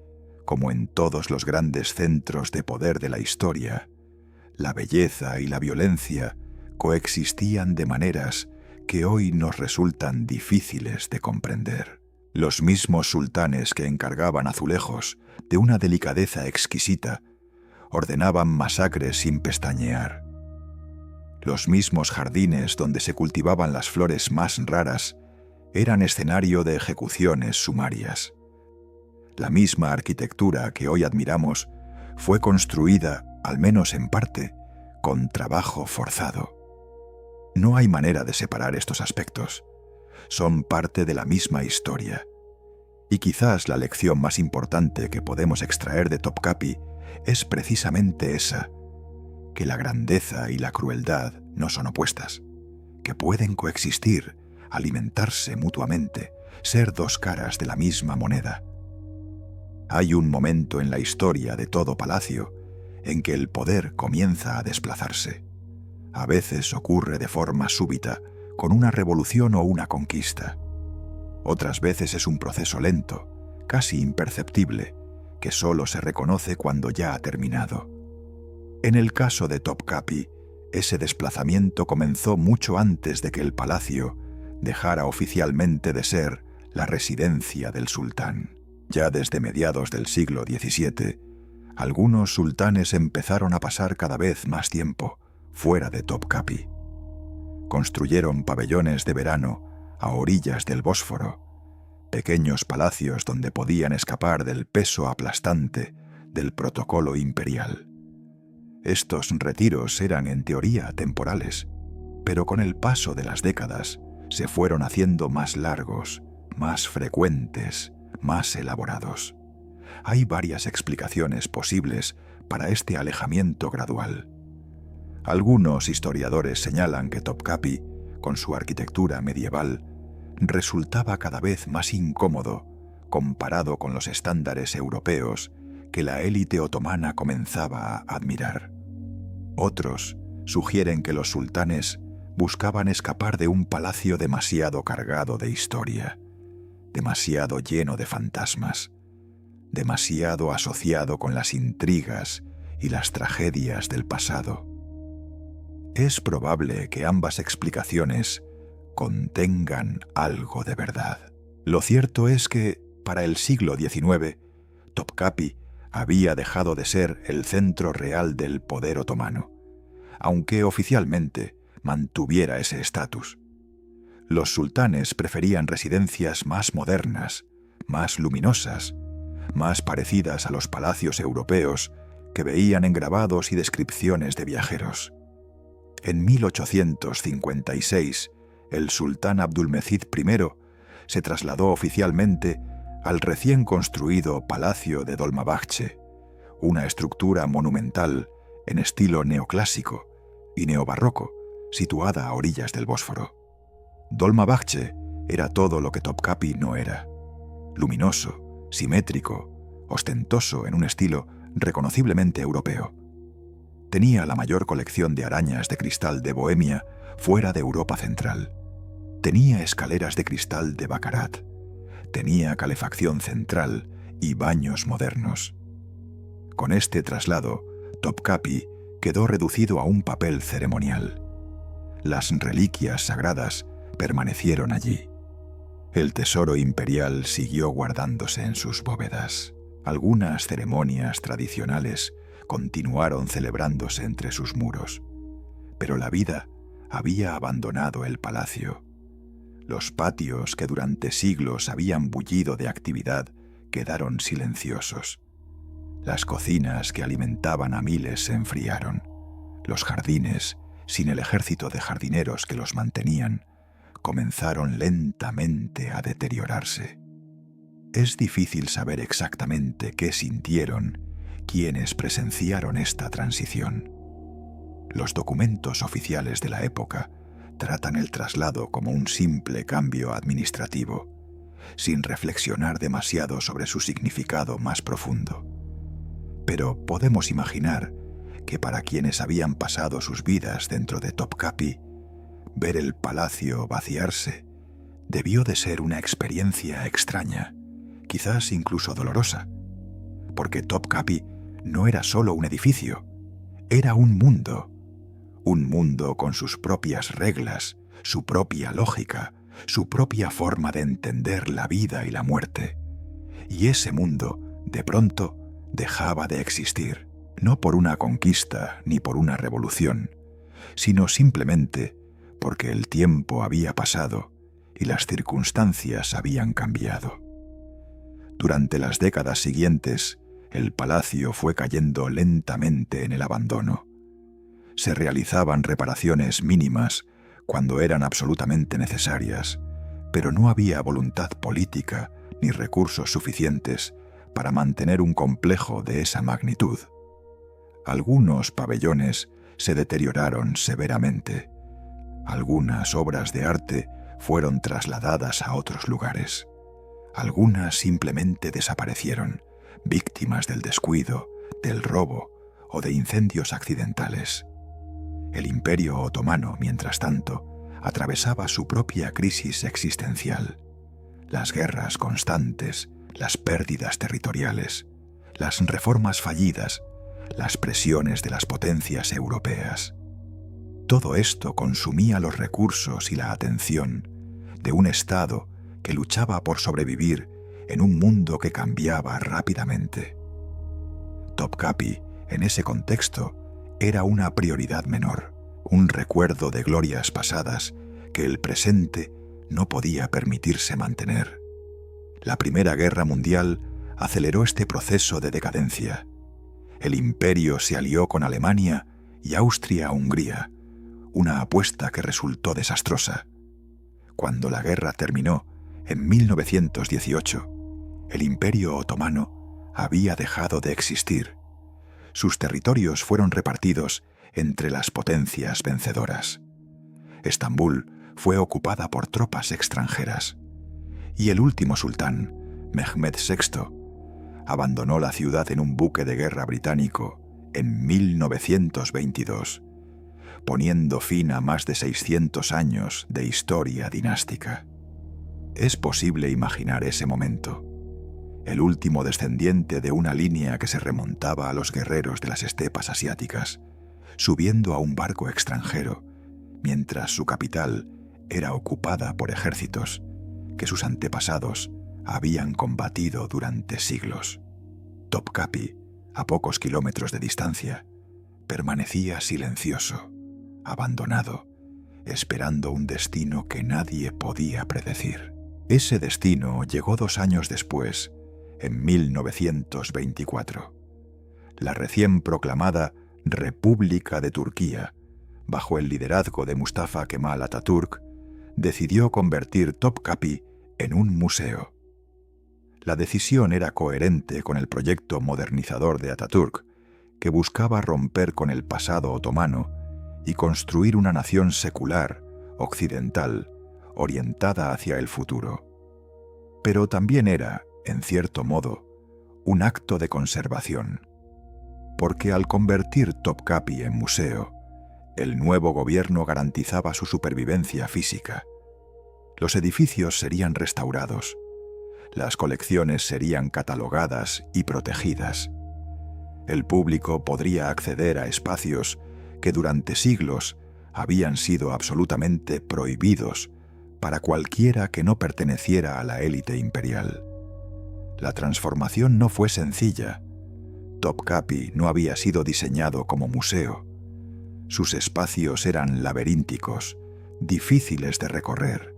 como en todos los grandes centros de poder de la historia, la belleza y la violencia coexistían de maneras que hoy nos resultan difíciles de comprender. Los mismos sultanes que encargaban azulejos de una delicadeza exquisita ordenaban masacres sin pestañear. Los mismos jardines donde se cultivaban las flores más raras eran escenario de ejecuciones sumarias. La misma arquitectura que hoy admiramos fue construida, al menos en parte, con trabajo forzado. No hay manera de separar estos aspectos. Son parte de la misma historia. Y quizás la lección más importante que podemos extraer de Topkapi es precisamente esa, que la grandeza y la crueldad no son opuestas, que pueden coexistir, alimentarse mutuamente, ser dos caras de la misma moneda. Hay un momento en la historia de todo palacio en que el poder comienza a desplazarse. A veces ocurre de forma súbita, con una revolución o una conquista. Otras veces es un proceso lento, casi imperceptible, que solo se reconoce cuando ya ha terminado. En el caso de Topkapi, ese desplazamiento comenzó mucho antes de que el palacio dejara oficialmente de ser la residencia del sultán. Ya desde mediados del siglo XVII, algunos sultanes empezaron a pasar cada vez más tiempo fuera de Topkapi. Construyeron pabellones de verano a orillas del Bósforo, pequeños palacios donde podían escapar del peso aplastante del protocolo imperial. Estos retiros eran en teoría temporales, pero con el paso de las décadas se fueron haciendo más largos, más frecuentes, más elaborados. Hay varias explicaciones posibles para este alejamiento gradual. Algunos historiadores señalan que Topkapi, con su arquitectura medieval, resultaba cada vez más incómodo comparado con los estándares europeos que la élite otomana comenzaba a admirar. Otros sugieren que los sultanes buscaban escapar de un palacio demasiado cargado de historia, demasiado lleno de fantasmas, demasiado asociado con las intrigas y las tragedias del pasado. Es probable que ambas explicaciones contengan algo de verdad. Lo cierto es que, para el siglo XIX, Topkapi había dejado de ser el centro real del poder otomano, aunque oficialmente mantuviera ese estatus. Los sultanes preferían residencias más modernas, más luminosas, más parecidas a los palacios europeos que veían en grabados y descripciones de viajeros. En 1856, el sultán Abdülmecid I se trasladó oficialmente al recién construido Palacio de Dolmabahce, una estructura monumental en estilo neoclásico y neobarroco, situada a orillas del Bósforo. Dolmabahce era todo lo que Topkapi no era: luminoso, simétrico, ostentoso en un estilo reconociblemente europeo. Tenía la mayor colección de arañas de cristal de Bohemia fuera de Europa Central. Tenía escaleras de cristal de Baccarat. Tenía calefacción central y baños modernos. Con este traslado, Topkapi quedó reducido a un papel ceremonial. Las reliquias sagradas permanecieron allí. El tesoro imperial siguió guardándose en sus bóvedas. Algunas ceremonias tradicionales continuaron celebrándose entre sus muros, pero la vida había abandonado el palacio. Los patios que durante siglos habían bullido de actividad quedaron silenciosos. Las cocinas que alimentaban a miles se enfriaron. Los jardines, sin el ejército de jardineros que los mantenían, comenzaron lentamente a deteriorarse. Es difícil saber exactamente qué sintieron quienes presenciaron esta transición. Los documentos oficiales de la época tratan el traslado como un simple cambio administrativo, sin reflexionar demasiado sobre su significado más profundo. Pero podemos imaginar que para quienes habían pasado sus vidas dentro de Topkapi, ver el palacio vaciarse debió de ser una experiencia extraña, quizás incluso dolorosa, porque Topkapi no era solo un edificio, era un mundo con sus propias reglas, su propia lógica, su propia forma de entender la vida y la muerte. Y ese mundo, de pronto, dejaba de existir. no por una conquista ni por una revolución, sino simplemente porque el tiempo había pasado y las circunstancias habían cambiado. Durante las décadas siguientes, el palacio fue cayendo lentamente en el abandono. Se realizaban reparaciones mínimas cuando eran absolutamente necesarias, pero no había voluntad política ni recursos suficientes para mantener un complejo de esa magnitud. Algunos pabellones se deterioraron severamente. Algunas obras de arte fueron trasladadas a otros lugares. Algunas simplemente desaparecieron, víctimas del descuido, del robo o de incendios accidentales. El Imperio Otomano, mientras tanto, atravesaba su propia crisis existencial. Las guerras constantes, las pérdidas territoriales, las reformas fallidas, las presiones de las potencias europeas. Todo esto consumía los recursos y la atención de un Estado que luchaba por sobrevivir en un mundo que cambiaba rápidamente. Topkapi, en ese contexto, era una prioridad menor, un recuerdo de glorias pasadas que el presente no podía permitirse mantener. La Primera Guerra Mundial aceleró este proceso de decadencia. El imperio se alió con Alemania y Austria-Hungría, una apuesta que resultó desastrosa. Cuando la guerra terminó, en 1918, el Imperio Otomano había dejado de existir. Sus territorios fueron repartidos entre las potencias vencedoras. Estambul fue ocupada por tropas extranjeras, y el último sultán, Mehmed VI, abandonó la ciudad en un buque de guerra británico en 1922, poniendo fin a más de 600 años de historia dinástica. Es posible imaginar ese momento. El último descendiente de una línea que se remontaba a los guerreros de las estepas asiáticas, subiendo a un barco extranjero, mientras su capital era ocupada por ejércitos que sus antepasados habían combatido durante siglos. Topkapi, a pocos kilómetros de distancia, permanecía silencioso, abandonado, esperando un destino que nadie podía predecir. Ese destino llegó 2 años después, en 1924. La recién proclamada República de Turquía, bajo el liderazgo de Mustafa Kemal Atatürk, decidió convertir Topkapi en un museo. La decisión era coherente con el proyecto modernizador de Atatürk, que buscaba romper con el pasado otomano y construir una nación secular, occidental, orientada hacia el futuro. Pero también era, en cierto modo, un acto de conservación, porque al convertir Topkapi en museo, el nuevo gobierno garantizaba su supervivencia física. Los edificios serían restaurados, las colecciones serían catalogadas y protegidas. El público podría acceder a espacios que durante siglos habían sido absolutamente prohibidos para cualquiera que no perteneciera a la élite imperial. La transformación no fue sencilla. Topkapi no había sido diseñado como museo. Sus espacios eran laberínticos, difíciles de recorrer,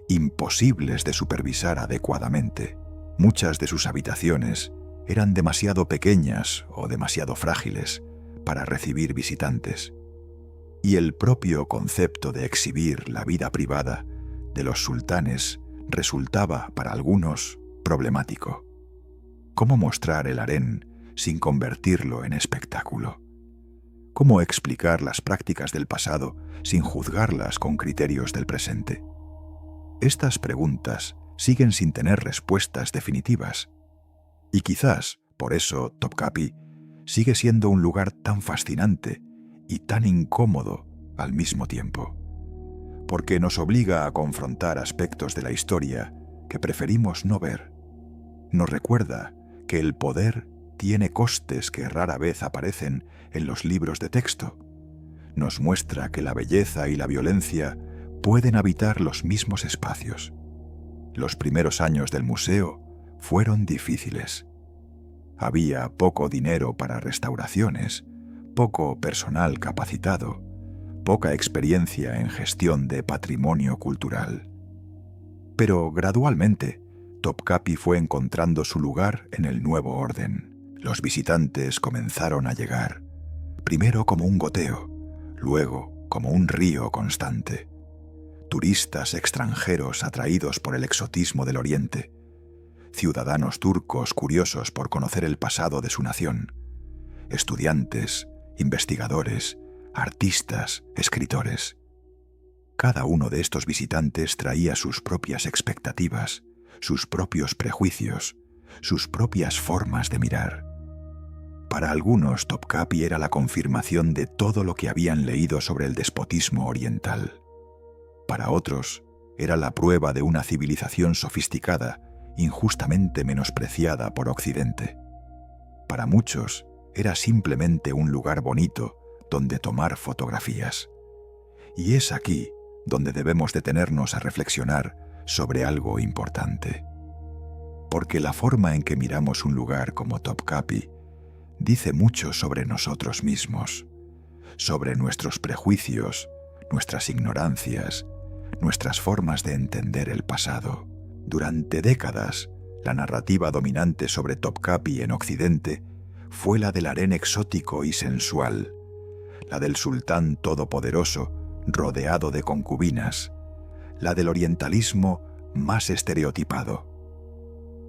imposibles de supervisar adecuadamente. Muchas de sus habitaciones eran demasiado pequeñas o demasiado frágiles para recibir visitantes. Y el propio concepto de exhibir la vida privada de los sultanes resultaba, para algunos, problemático. ¿Cómo mostrar el harén sin convertirlo en espectáculo? ¿Cómo explicar las prácticas del pasado sin juzgarlas con criterios del presente? Estas preguntas siguen sin tener respuestas definitivas. Y quizás, por eso, Topkapi sigue siendo un lugar tan fascinante y tan incómodo al mismo tiempo, porque nos obliga a confrontar aspectos de la historia que preferimos no ver. Nos recuerda que el poder tiene costes que rara vez aparecen en los libros de texto. Nos muestra que la belleza y la violencia pueden habitar los mismos espacios. Los primeros años del museo fueron difíciles. Había poco dinero para restauraciones, poco personal capacitado, poca experiencia en gestión de patrimonio cultural. Pero gradualmente, Topkapi fue encontrando su lugar en el nuevo orden. Los visitantes comenzaron a llegar, primero como un goteo, luego como un río constante. Turistas extranjeros atraídos por el exotismo del Oriente, ciudadanos turcos curiosos por conocer el pasado de su nación, estudiantes, investigadores, artistas, escritores. Cada uno de estos visitantes traía sus propias expectativas, sus propios prejuicios, sus propias formas de mirar. Para algunos, Topkapi era la confirmación de todo lo que habían leído sobre el despotismo oriental. Para otros, era la prueba de una civilización sofisticada, injustamente menospreciada por Occidente. Para muchos, era simplemente un lugar bonito donde tomar fotografías. Y es aquí donde debemos detenernos a reflexionar sobre algo importante. Porque la forma en que miramos un lugar como Topkapi dice mucho sobre nosotros mismos, sobre nuestros prejuicios, nuestras ignorancias, nuestras formas de entender el pasado. Durante décadas, la narrativa dominante sobre Topkapi en Occidente fue la del harén exótico y sensual, la del sultán todopoderoso rodeado de concubinas, la del orientalismo más estereotipado.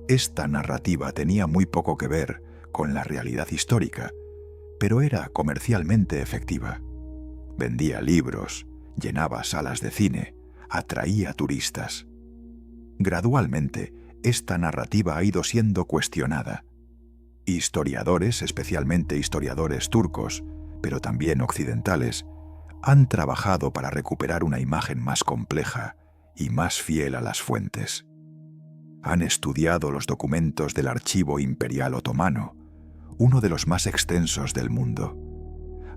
Esta narrativa tenía muy poco que ver con la realidad histórica, pero era comercialmente efectiva. Vendía libros, llenaba salas de cine, atraía turistas. Gradualmente, esta narrativa ha ido siendo cuestionada. Historiadores, especialmente historiadores turcos, pero también occidentales, han trabajado para recuperar una imagen más compleja y más fiel a las fuentes. Han estudiado los documentos del Archivo Imperial Otomano, uno de los más extensos del mundo.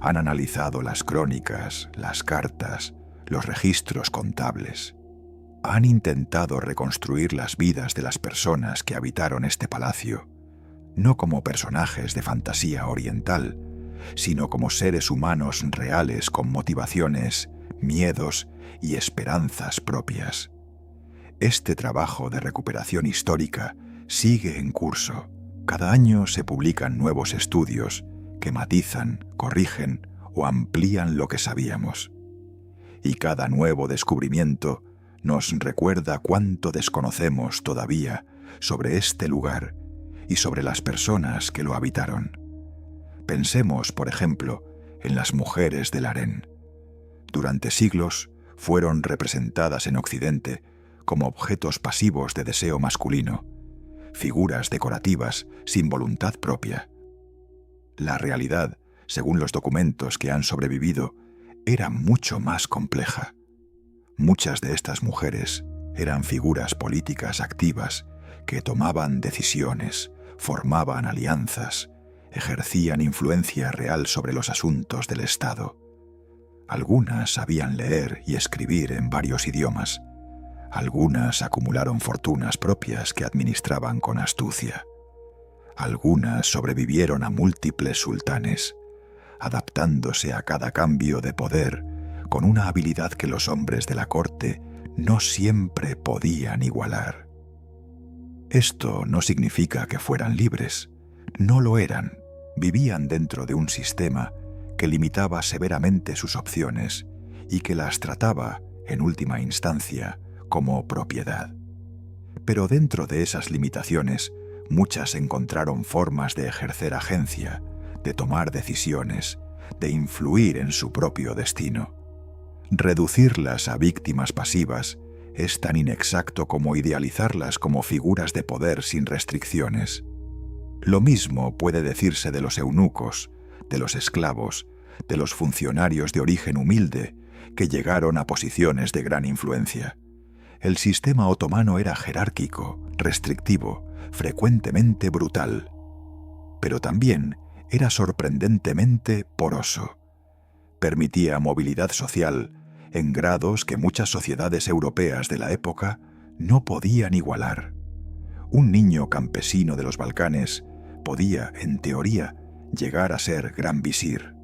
Han analizado las crónicas, las cartas, los registros contables. Han intentado reconstruir las vidas de las personas que habitaron este palacio, no como personajes de fantasía oriental, sino como seres humanos reales con motivaciones, miedos y esperanzas propias. Este trabajo de recuperación histórica sigue en curso. Cada año se publican nuevos estudios que matizan, corrigen o amplían lo que sabíamos. Y cada nuevo descubrimiento nos recuerda cuánto desconocemos todavía sobre este lugar y sobre las personas que lo habitaron. Pensemos, por ejemplo, en las mujeres del harén. Durante siglos fueron representadas en Occidente como objetos pasivos de deseo masculino, figuras decorativas sin voluntad propia. La realidad, según los documentos que han sobrevivido, era mucho más compleja. Muchas de estas mujeres eran figuras políticas activas que tomaban decisiones, formaban alianzas, ejercían influencia real sobre los asuntos del Estado. Algunas sabían leer y escribir en varios idiomas. Algunas acumularon fortunas propias que administraban con astucia. Algunas sobrevivieron a múltiples sultanes, adaptándose a cada cambio de poder con una habilidad que los hombres de la corte no siempre podían igualar. Esto no significa que fueran libres. No lo eran. Vivían dentro de un sistema que limitaba severamente sus opciones y que las trataba, en última instancia, como propiedad. Pero dentro de esas limitaciones, muchas encontraron formas de ejercer agencia, de tomar decisiones, de influir en su propio destino. Reducirlas a víctimas pasivas es tan inexacto como idealizarlas como figuras de poder sin restricciones. Lo mismo puede decirse de los eunucos, de los esclavos, de los funcionarios de origen humilde que llegaron a posiciones de gran influencia. El sistema otomano era jerárquico, restrictivo, frecuentemente brutal, pero también era sorprendentemente poroso. Permitía movilidad social en grados que muchas sociedades europeas de la época no podían igualar. Un niño campesino de los Balcanes podía, en teoría, llegar a ser gran visir.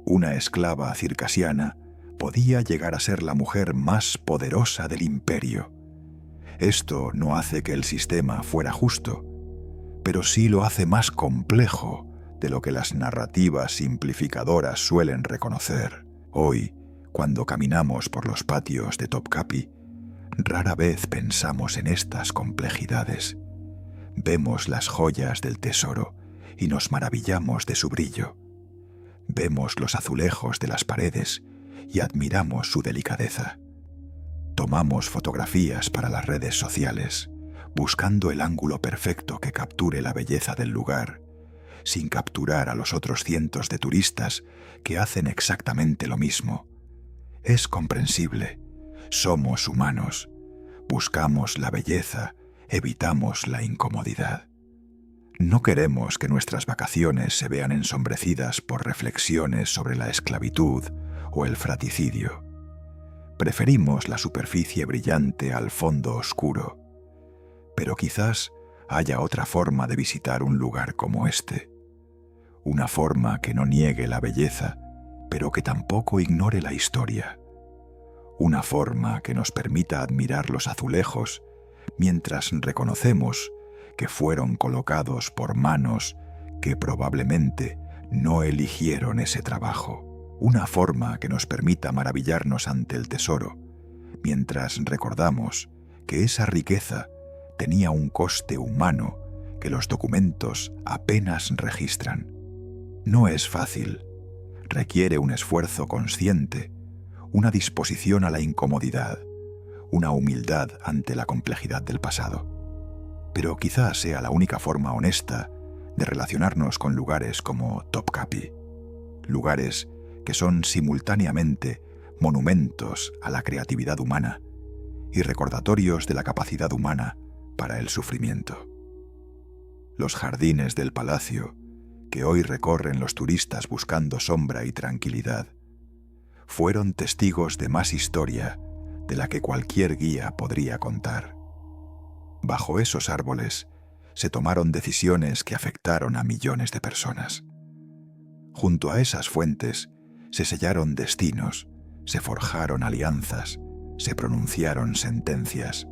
Una esclava circasiana podía llegar a ser la mujer más poderosa del imperio. Esto no hace que el sistema fuera justo, pero sí lo hace más complejo de lo que las narrativas simplificadoras suelen reconocer. Hoy, cuando caminamos por los patios de Topkapi, rara vez pensamos en estas complejidades. Vemos las joyas del tesoro y nos maravillamos de su brillo. Vemos los azulejos de las paredes y admiramos su delicadeza. Tomamos fotografías para las redes sociales, buscando el ángulo perfecto que capture la belleza del lugar, sin capturar a los otros cientos de turistas que hacen exactamente lo mismo. Es comprensible. Somos humanos. Buscamos la belleza, evitamos la incomodidad. No queremos que nuestras vacaciones se vean ensombrecidas por reflexiones sobre la esclavitud o el fratricidio. Preferimos la superficie brillante al fondo oscuro. Pero quizás haya otra forma de visitar un lugar como este. Una forma que no niegue la belleza, pero que tampoco ignore la historia. Una forma que nos permita admirar los azulejos mientras reconocemos que fueron colocados por manos que probablemente no eligieron ese trabajo. Una forma que nos permita maravillarnos ante el tesoro, mientras recordamos que esa riqueza tenía un coste humano que los documentos apenas registran. No es fácil. Requiere un esfuerzo consciente, una disposición a la incomodidad, una humildad ante la complejidad del pasado. Pero quizás sea la única forma honesta de relacionarnos con lugares como Topkapi, lugares que son simultáneamente monumentos a la creatividad humana y recordatorios de la capacidad humana para el sufrimiento. Los jardines del palacio, que hoy recorren los turistas buscando sombra y tranquilidad, fueron testigos de más historia de la que cualquier guía podría contar. Bajo esos árboles se tomaron decisiones que afectaron a millones de personas. Junto a esas fuentes se sellaron destinos, se forjaron alianzas, se pronunciaron sentencias.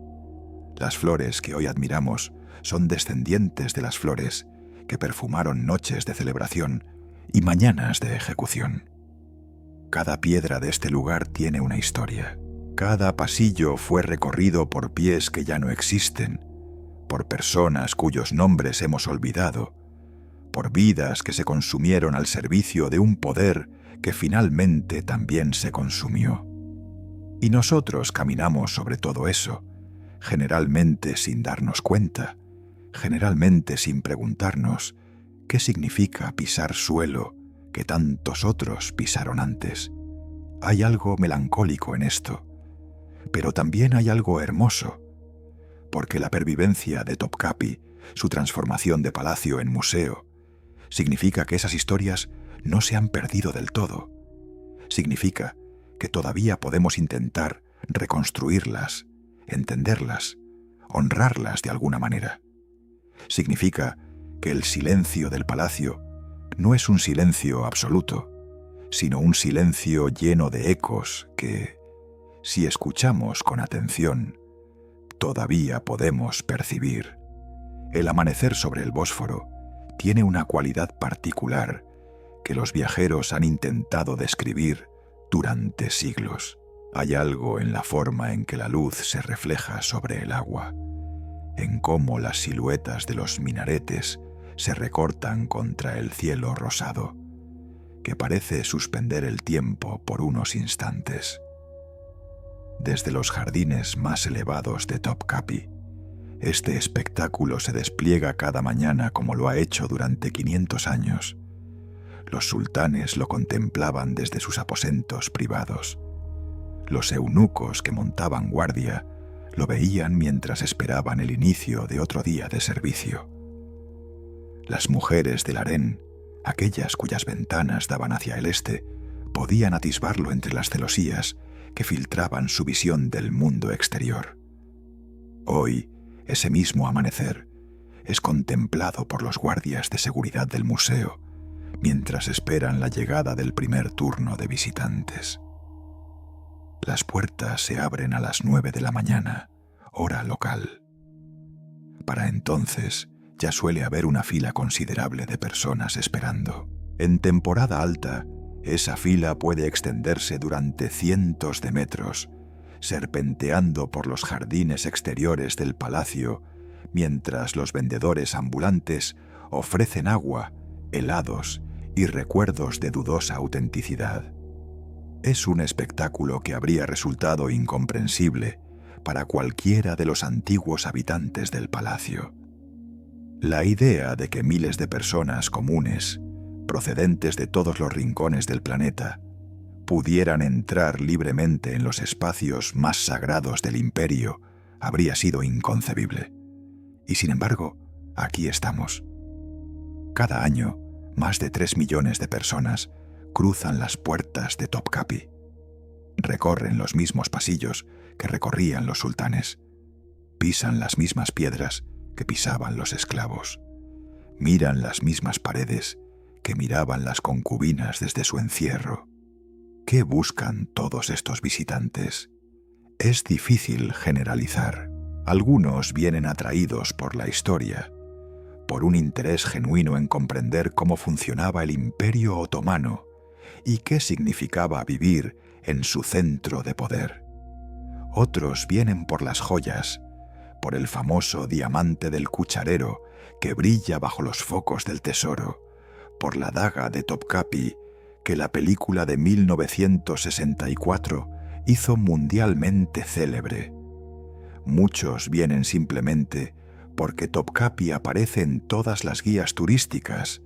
Las flores que hoy admiramos son descendientes de las flores que perfumaron noches de celebración y mañanas de ejecución. Cada piedra de este lugar tiene una historia. Cada pasillo fue recorrido por pies que ya no existen, por personas cuyos nombres hemos olvidado, por vidas que se consumieron al servicio de un poder que finalmente también se consumió. Y nosotros caminamos sobre todo eso, generalmente sin darnos cuenta, generalmente sin preguntarnos qué significa pisar suelo que tantos otros pisaron antes. Hay algo melancólico en esto, pero también hay algo hermoso, porque la pervivencia de Topkapi, su transformación de palacio en museo, significa que esas historias no se han perdido del todo. Significa que todavía podemos intentar reconstruirlas, entenderlas, honrarlas de alguna manera. Significa que el silencio del palacio no es un silencio absoluto, sino un silencio lleno de ecos que, si escuchamos con atención, todavía podemos percibir. El amanecer sobre el Bósforo tiene una cualidad particular que los viajeros han intentado describir durante siglos. Hay algo en la forma en que la luz se refleja sobre el agua, en cómo las siluetas de los minaretes se recortan contra el cielo rosado, que parece suspender el tiempo por unos instantes. Desde los jardines más elevados de Topkapi, este espectáculo se despliega cada mañana como lo ha hecho durante 500 años. Los sultanes lo contemplaban desde sus aposentos privados. Los eunucos que montaban guardia lo veían mientras esperaban el inicio de otro día de servicio. Las mujeres del harén, aquellas cuyas ventanas daban hacia el este, podían atisbarlo entre las celosías que filtraban su visión del mundo exterior. Hoy, ese mismo amanecer, es contemplado por los guardias de seguridad del museo mientras esperan la llegada del primer turno de visitantes. Las puertas se abren a las 9 de la mañana, hora local. Para entonces ya suele haber una fila considerable de personas esperando. En temporada alta, esa fila puede extenderse durante cientos de metros, serpenteando por los jardines exteriores del palacio, mientras los vendedores ambulantes ofrecen agua, helados y recuerdos de dudosa autenticidad. Es un espectáculo que habría resultado incomprensible para cualquiera de los antiguos habitantes del palacio. La idea de que miles de personas comunes, procedentes de todos los rincones del planeta, pudieran entrar libremente en los espacios más sagrados del imperio habría sido inconcebible. Y sin embargo, aquí estamos. Cada año, más de 3 millones de personas cruzan las puertas de Topkapi. Recorren los mismos pasillos que recorrían los sultanes. Pisan las mismas piedras que pisaban los esclavos. Miran las mismas paredes que miraban las concubinas desde su encierro. ¿Qué buscan todos estos visitantes? Es difícil generalizar. Algunos vienen atraídos por la historia, por un interés genuino en comprender cómo funcionaba el Imperio Otomano y qué significaba vivir en su centro de poder. Otros vienen por las joyas, por el famoso diamante del cucharero que brilla bajo los focos del tesoro, por la daga de Topkapi que la película de 1964 hizo mundialmente célebre. Muchos vienen simplemente porque Topkapi aparece en todas las guías turísticas,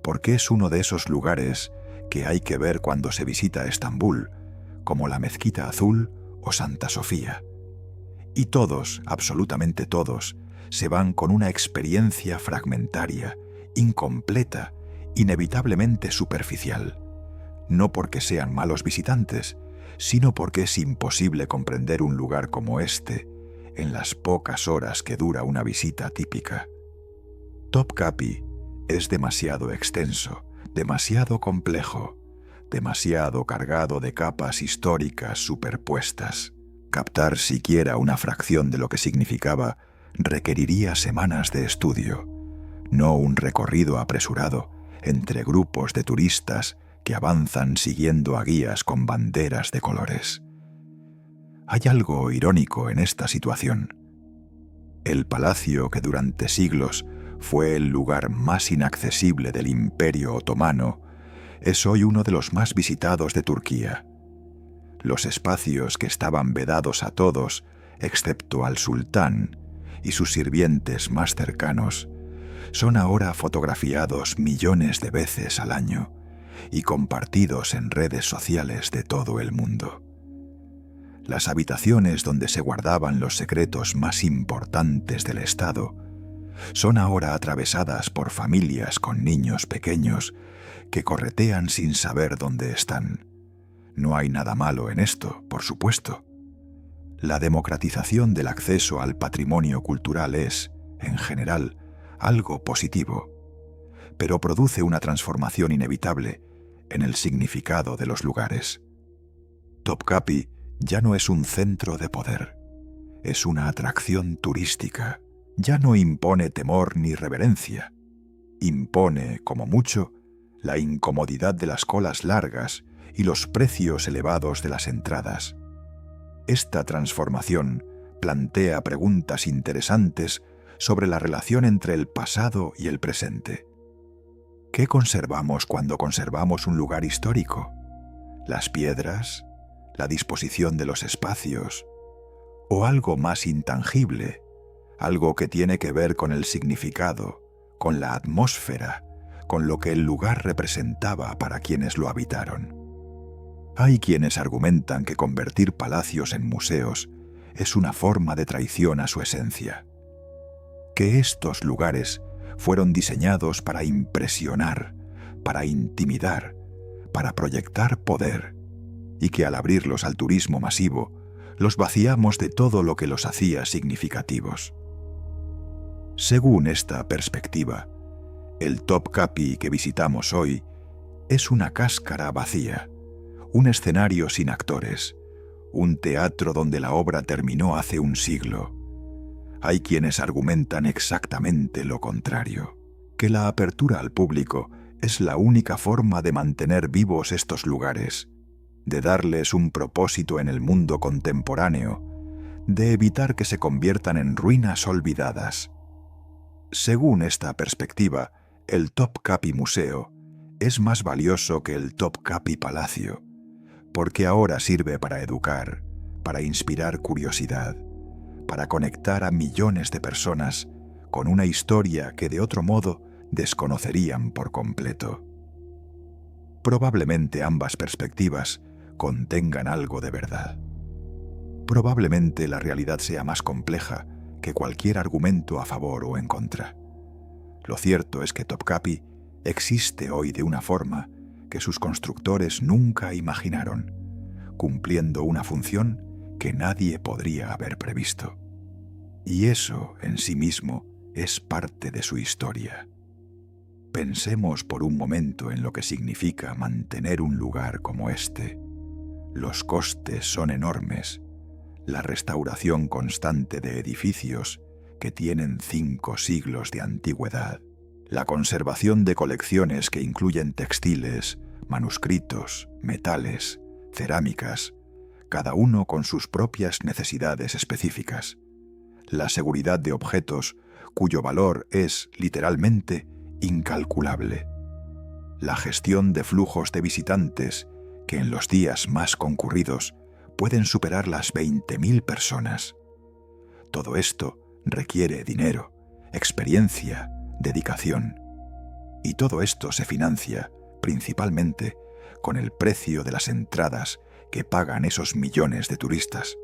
porque es uno de esos lugares que hay que ver cuando se visita Estambul, como la Mezquita Azul o Santa Sofía. Y todos, absolutamente todos, se van con una experiencia fragmentaria, incompleta, inevitablemente superficial. No porque sean malos visitantes, sino porque es imposible comprender un lugar como este en las pocas horas que dura una visita típica. Topkapi es demasiado extenso, demasiado complejo, demasiado cargado de capas históricas superpuestas. Captar siquiera una fracción de lo que significaba requeriría semanas de estudio, no un recorrido apresurado entre grupos de turistas que avanzan siguiendo a guías con banderas de colores. Hay algo irónico en esta situación. El palacio que durante siglos fue el lugar más inaccesible del Imperio Otomano es hoy uno de los más visitados de Turquía. Los espacios que estaban vedados a todos, excepto al sultán y sus sirvientes más cercanos, son ahora fotografiados millones de veces al año y compartidos en redes sociales de todo el mundo. Las habitaciones donde se guardaban los secretos más importantes del Estado son ahora atravesadas por familias con niños pequeños que corretean sin saber dónde están. No hay nada malo en esto, por supuesto. La democratización del acceso al patrimonio cultural es, en general, algo positivo, pero produce una transformación inevitable en el significado de los lugares. Topkapi ya no es un centro de poder, es una atracción turística. Ya no impone temor ni reverencia. Impone, como mucho, la incomodidad de las colas largas y los precios elevados de las entradas. Esta transformación plantea preguntas interesantes sobre la relación entre el pasado y el presente. ¿Qué conservamos cuando conservamos un lugar histórico? ¿Las piedras? ¿La disposición de los espacios? ¿O algo más intangible? Algo que tiene que ver con el significado, con la atmósfera, con lo que el lugar representaba para quienes lo habitaron. Hay quienes argumentan que convertir palacios en museos es una forma de traición a su esencia, que estos lugares fueron diseñados para impresionar, para intimidar, para proyectar poder, y que al abrirlos al turismo masivo, los vaciamos de todo lo que los hacía significativos. Según esta perspectiva, el Topkapi que visitamos hoy es una cáscara vacía, un escenario sin actores, un teatro donde la obra terminó hace un siglo. Hay quienes argumentan exactamente lo contrario, que la apertura al público es la única forma de mantener vivos estos lugares, de darles un propósito en el mundo contemporáneo, de evitar que se conviertan en ruinas olvidadas. Según esta perspectiva, el Topkapi Museo es más valioso que el Topkapi Palacio, porque ahora sirve para educar, para inspirar curiosidad, para conectar a millones de personas con una historia que de otro modo desconocerían por completo. Probablemente ambas perspectivas contengan algo de verdad. Probablemente la realidad sea más compleja que cualquier argumento a favor o en contra. Lo cierto es que Topkapi existe hoy de una forma que sus constructores nunca imaginaron, cumpliendo una función que nadie podría haber previsto. Y eso, en sí mismo, es parte de su historia. Pensemos por un momento en lo que significa mantener un lugar como este. Los costes son enormes. La restauración constante de edificios que tienen 5 siglos de antigüedad. La conservación de colecciones que incluyen textiles, manuscritos, metales, cerámicas, cada uno con sus propias necesidades específicas. La seguridad de objetos cuyo valor es, literalmente, incalculable. La gestión de flujos de visitantes que en los días más concurridos pueden superar las 20.000 personas. Todo esto requiere dinero, experiencia, dedicación. Y todo esto se financia, principalmente, con el precio de las entradas que pagan esos millones de turistas.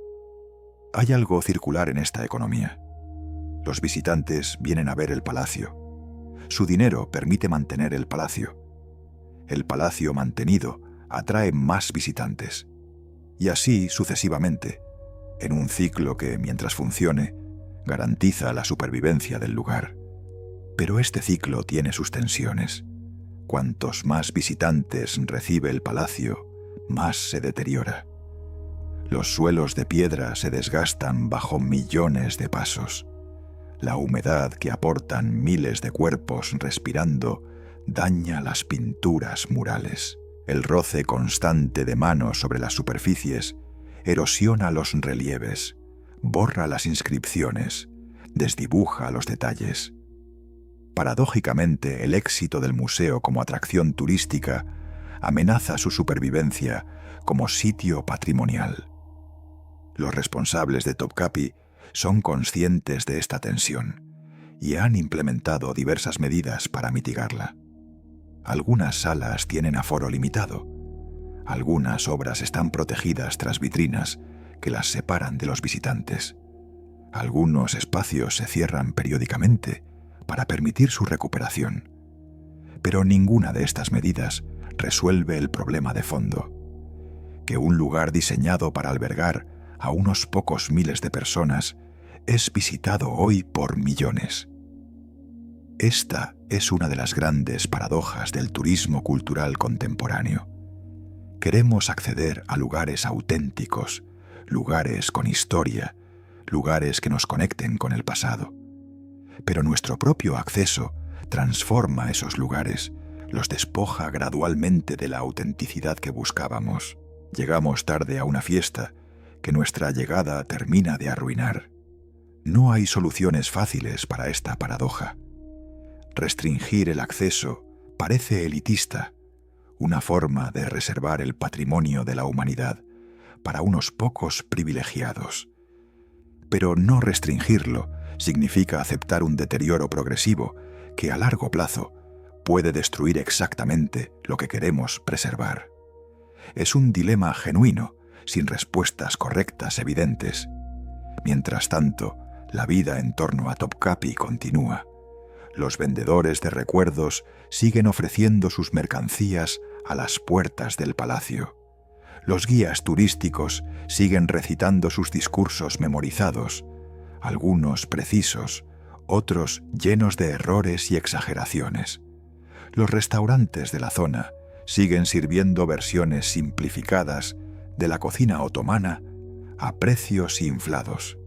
Hay algo circular en esta economía. Los visitantes vienen a ver el palacio. Su dinero permite mantener el palacio. El palacio mantenido atrae más visitantes. Y así sucesivamente, en un ciclo que, mientras funcione, garantiza la supervivencia del lugar. Pero este ciclo tiene sus tensiones. Cuantos más visitantes recibe el palacio, más se deteriora. Los suelos de piedra se desgastan bajo millones de pasos. La humedad que aportan miles de cuerpos respirando daña las pinturas murales. El roce constante de manos sobre las superficies erosiona los relieves, borra las inscripciones, desdibuja los detalles. Paradójicamente, el éxito del museo como atracción turística amenaza su supervivencia como sitio patrimonial. Los responsables de Topkapi son conscientes de esta tensión y han implementado diversas medidas para mitigarla. Algunas salas tienen aforo limitado. Algunas obras están protegidas tras vitrinas que las separan de los visitantes. Algunos espacios se cierran periódicamente para permitir su recuperación. Pero ninguna de estas medidas resuelve el problema de fondo: que un lugar diseñado para albergar a unos pocos miles de personas es visitado hoy por millones. Esta es una de las grandes paradojas del turismo cultural contemporáneo. Queremos acceder a lugares auténticos, lugares con historia, lugares que nos conecten con el pasado. Pero nuestro propio acceso transforma esos lugares, los despoja gradualmente de la autenticidad que buscábamos. Llegamos tarde a una fiesta que nuestra llegada termina de arruinar. No hay soluciones fáciles para esta paradoja. Restringir el acceso parece elitista, una forma de reservar el patrimonio de la humanidad para unos pocos privilegiados. Pero no restringirlo significa aceptar un deterioro progresivo que a largo plazo puede destruir exactamente lo que queremos preservar. Es un dilema genuino, sin respuestas correctas evidentes. Mientras tanto, la vida en torno a Topkapi continúa. Los vendedores de recuerdos siguen ofreciendo sus mercancías a las puertas del palacio. Los guías turísticos siguen recitando sus discursos memorizados, algunos precisos, otros llenos de errores y exageraciones. Los restaurantes de la zona siguen sirviendo versiones simplificadas de la cocina otomana a precios inflados.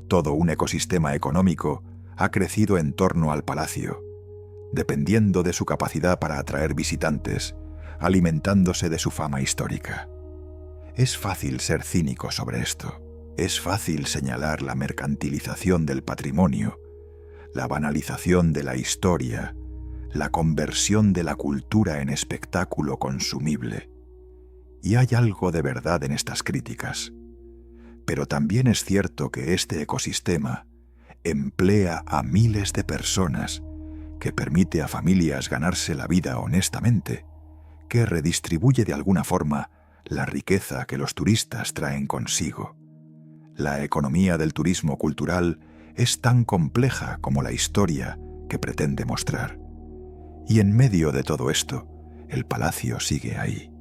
Todo un ecosistema económico ha crecido en torno al palacio, dependiendo de su capacidad para atraer visitantes, alimentándose de su fama histórica. Es fácil ser cínico sobre esto. Es fácil señalar la mercantilización del patrimonio, la banalización de la historia, la conversión de la cultura en espectáculo consumible. Y hay algo de verdad en estas críticas. Pero también es cierto que este ecosistema emplea a miles de personas, que permite a familias ganarse la vida honestamente, que redistribuye de alguna forma la riqueza que los turistas traen consigo. La economía del turismo cultural es tan compleja como la historia que pretende mostrar. Y en medio de todo esto, el palacio sigue ahí,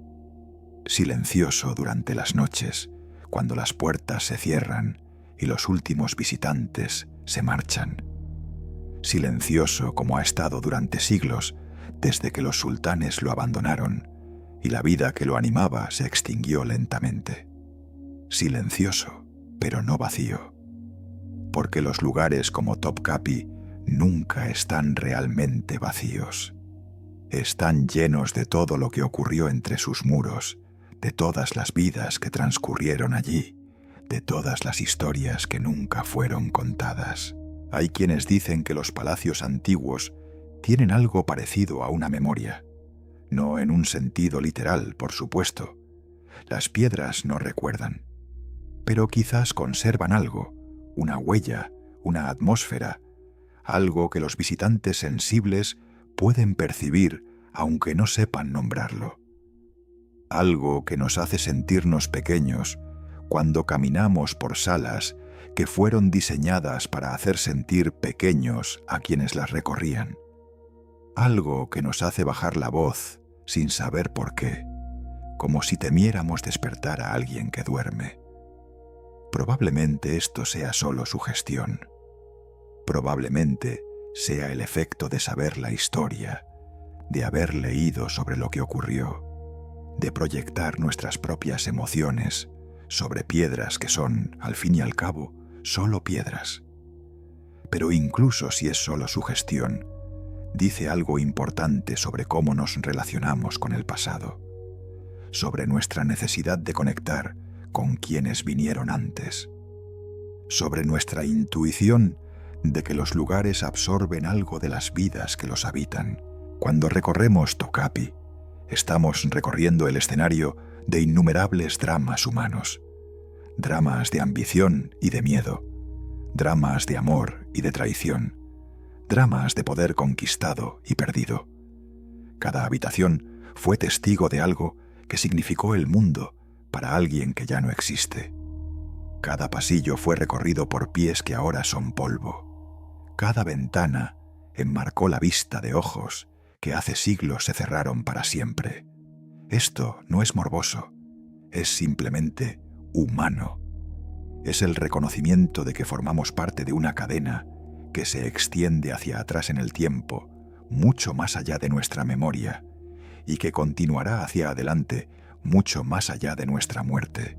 silencioso durante las noches, cuando las puertas se cierran y los últimos visitantes se marchan. Silencioso como ha estado durante siglos, desde que los sultanes lo abandonaron y la vida que lo animaba se extinguió lentamente. Silencioso, pero no vacío. Porque los lugares como Topkapi nunca están realmente vacíos. Están llenos de todo lo que ocurrió entre sus muros, de todas las vidas que transcurrieron allí, de todas las historias que nunca fueron contadas. Hay quienes dicen que los palacios antiguos tienen algo parecido a una memoria. No en un sentido literal, por supuesto. Las piedras no recuerdan. Pero quizás conservan algo, una huella, una atmósfera, algo que los visitantes sensibles pueden percibir aunque no sepan nombrarlo. Algo que nos hace sentirnos pequeños cuando caminamos por salas que fueron diseñadas para hacer sentir pequeños a quienes las recorrían. Algo que nos hace bajar la voz sin saber por qué, como si temiéramos despertar a alguien que duerme. Probablemente esto sea solo sugestión. Probablemente sea el efecto de saber la historia, de haber leído sobre lo que ocurrió, de proyectar nuestras propias emociones sobre piedras que son, al fin y al cabo, solo piedras. Pero incluso si es solo sugestión, dice algo importante sobre cómo nos relacionamos con el pasado, sobre nuestra necesidad de conectar con quienes vinieron antes, sobre nuestra intuición de que los lugares absorben algo de las vidas que los habitan. Cuando recorremos Tokapi, estamos recorriendo el escenario de innumerables dramas humanos, dramas de ambición y de miedo, dramas de amor y de traición, dramas de poder conquistado y perdido. Cada habitación fue testigo de algo que significó el mundo para alguien que ya no existe. Cada pasillo fue recorrido por pies que ahora son polvo. Cada ventana enmarcó la vista de ojos que hace siglos se cerraron para siempre. Esto no es morboso, es simplemente humano. Es el reconocimiento de que formamos parte de una cadena que se extiende hacia atrás en el tiempo, mucho más allá de nuestra memoria, y que continuará hacia adelante mucho más allá de nuestra muerte.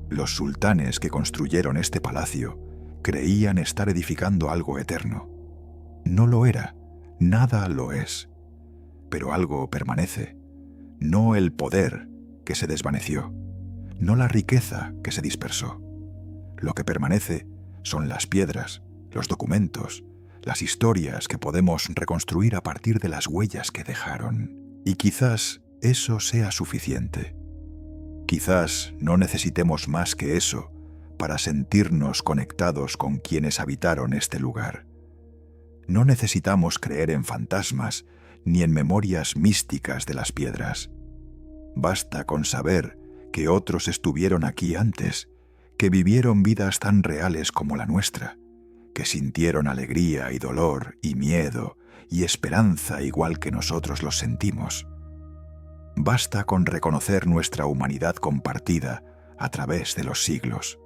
Los sultanes que construyeron este palacio creían estar edificando algo eterno. No lo era, nada lo es, pero algo permanece, no el poder que se desvaneció, no la riqueza que se dispersó. Lo que permanece son las piedras, los documentos, las historias que podemos reconstruir a partir de las huellas que dejaron. Y quizás eso sea suficiente. Quizás no necesitemos más que eso para sentirnos conectados con quienes habitaron este lugar. No necesitamos creer en fantasmas ni en memorias místicas de las piedras. Basta con saber que otros estuvieron aquí antes, que vivieron vidas tan reales como la nuestra, que sintieron alegría y dolor y miedo y esperanza igual que nosotros los sentimos. Basta con reconocer nuestra humanidad compartida a través de los siglos.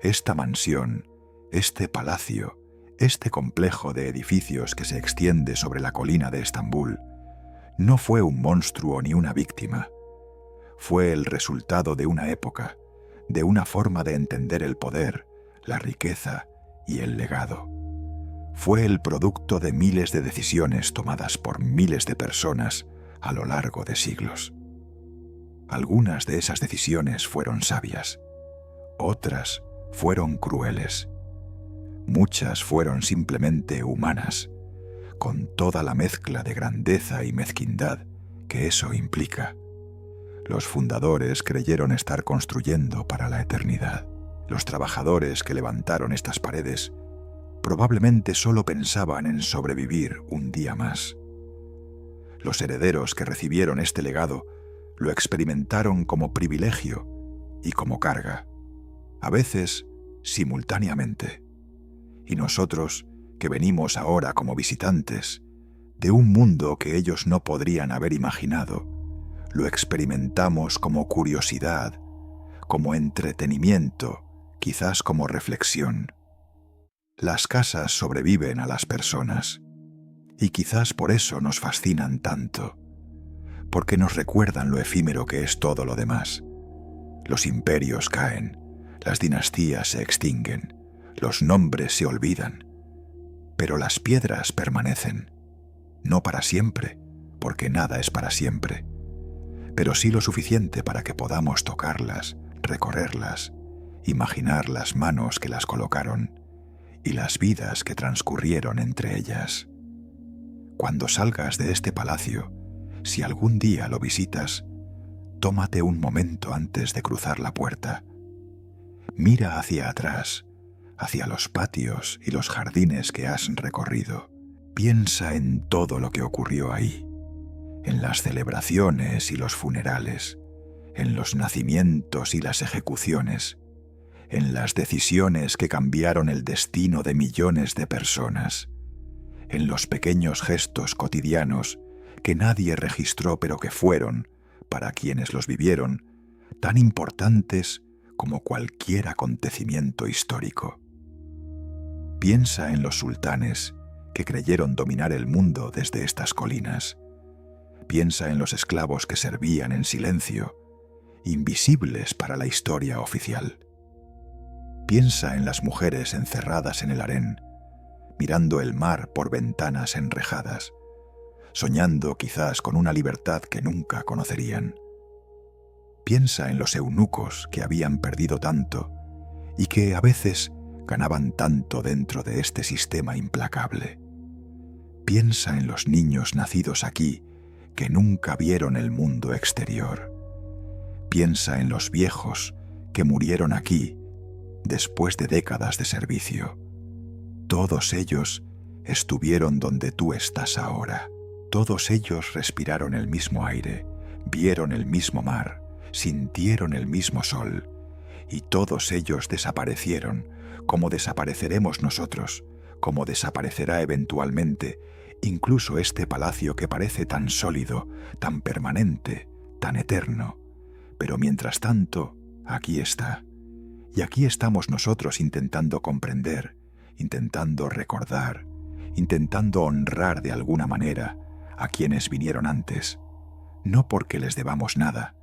Esta mansión, este palacio, Este complejo de edificios que se extiende sobre la colina de Estambul no fue un monstruo ni una víctima. Fue el resultado de una época, de una forma de entender el poder, la riqueza y el legado. Fue el producto de miles de decisiones tomadas por miles de personas a lo largo de siglos. Algunas de esas decisiones fueron sabias, otras fueron crueles. Muchas fueron simplemente humanas, con toda la mezcla de grandeza y mezquindad que eso implica. Los fundadores creyeron estar construyendo para la eternidad. Los trabajadores que levantaron estas paredes probablemente solo pensaban en sobrevivir un día más. Los herederos que recibieron este legado lo experimentaron como privilegio y como carga, a veces simultáneamente. Y nosotros, que venimos ahora como visitantes de un mundo que ellos no podrían haber imaginado, lo experimentamos como curiosidad, como entretenimiento, quizás como reflexión. Las casas sobreviven a las personas, y quizás por eso nos fascinan tanto, porque nos recuerdan lo efímero que es todo lo demás. Los imperios caen, las dinastías se extinguen, los nombres se olvidan, pero las piedras permanecen, no para siempre, porque nada es para siempre, pero sí lo suficiente para que podamos tocarlas, recorrerlas, imaginar las manos que las colocaron y las vidas que transcurrieron entre ellas. Cuando salgas de este palacio, si algún día lo visitas, tómate un momento antes de cruzar la puerta. Mira hacia atrás, hacia los patios y los jardines que has recorrido. Piensa en todo lo que ocurrió ahí, en las celebraciones y los funerales, en los nacimientos y las ejecuciones, en las decisiones que cambiaron el destino de millones de personas, en los pequeños gestos cotidianos que nadie registró pero que fueron, para quienes los vivieron, tan importantes como cualquier acontecimiento histórico. Piensa en los sultanes que creyeron dominar el mundo desde estas colinas. Piensa en los esclavos que servían en silencio, invisibles para la historia oficial. Piensa en las mujeres encerradas en el harén, mirando el mar por ventanas enrejadas, soñando quizás con una libertad que nunca conocerían. Piensa en los eunucos que habían perdido tanto y que a veces ganaban tanto dentro de este sistema implacable. Piensa en los niños nacidos aquí que nunca vieron el mundo exterior. Piensa en los viejos que murieron aquí después de décadas de servicio. Todos ellos estuvieron donde tú estás ahora. Todos ellos respiraron el mismo aire, vieron el mismo mar, sintieron el mismo sol, y todos ellos desaparecieron, como desapareceremos nosotros, como desaparecerá eventualmente incluso este palacio que parece tan sólido, tan permanente, tan eterno. Pero mientras tanto, aquí está. Y aquí estamos nosotros intentando comprender, intentando recordar, intentando honrar de alguna manera a quienes vinieron antes, no porque les debamos nada,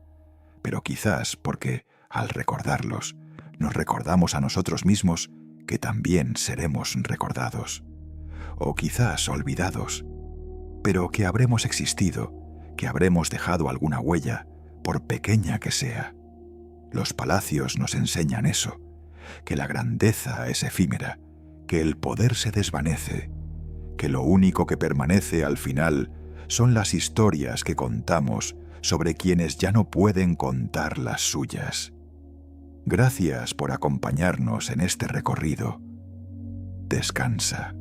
pero quizás porque, al recordarlos, nos recordamos a nosotros mismos que también seremos recordados, o quizás olvidados, pero que habremos existido, que habremos dejado alguna huella, por pequeña que sea. Los palacios nos enseñan eso, que la grandeza es efímera, que el poder se desvanece, que lo único que permanece al final son las historias que contamos sobre quienes ya no pueden contar las suyas. Gracias por acompañarnos en este recorrido. Descansa.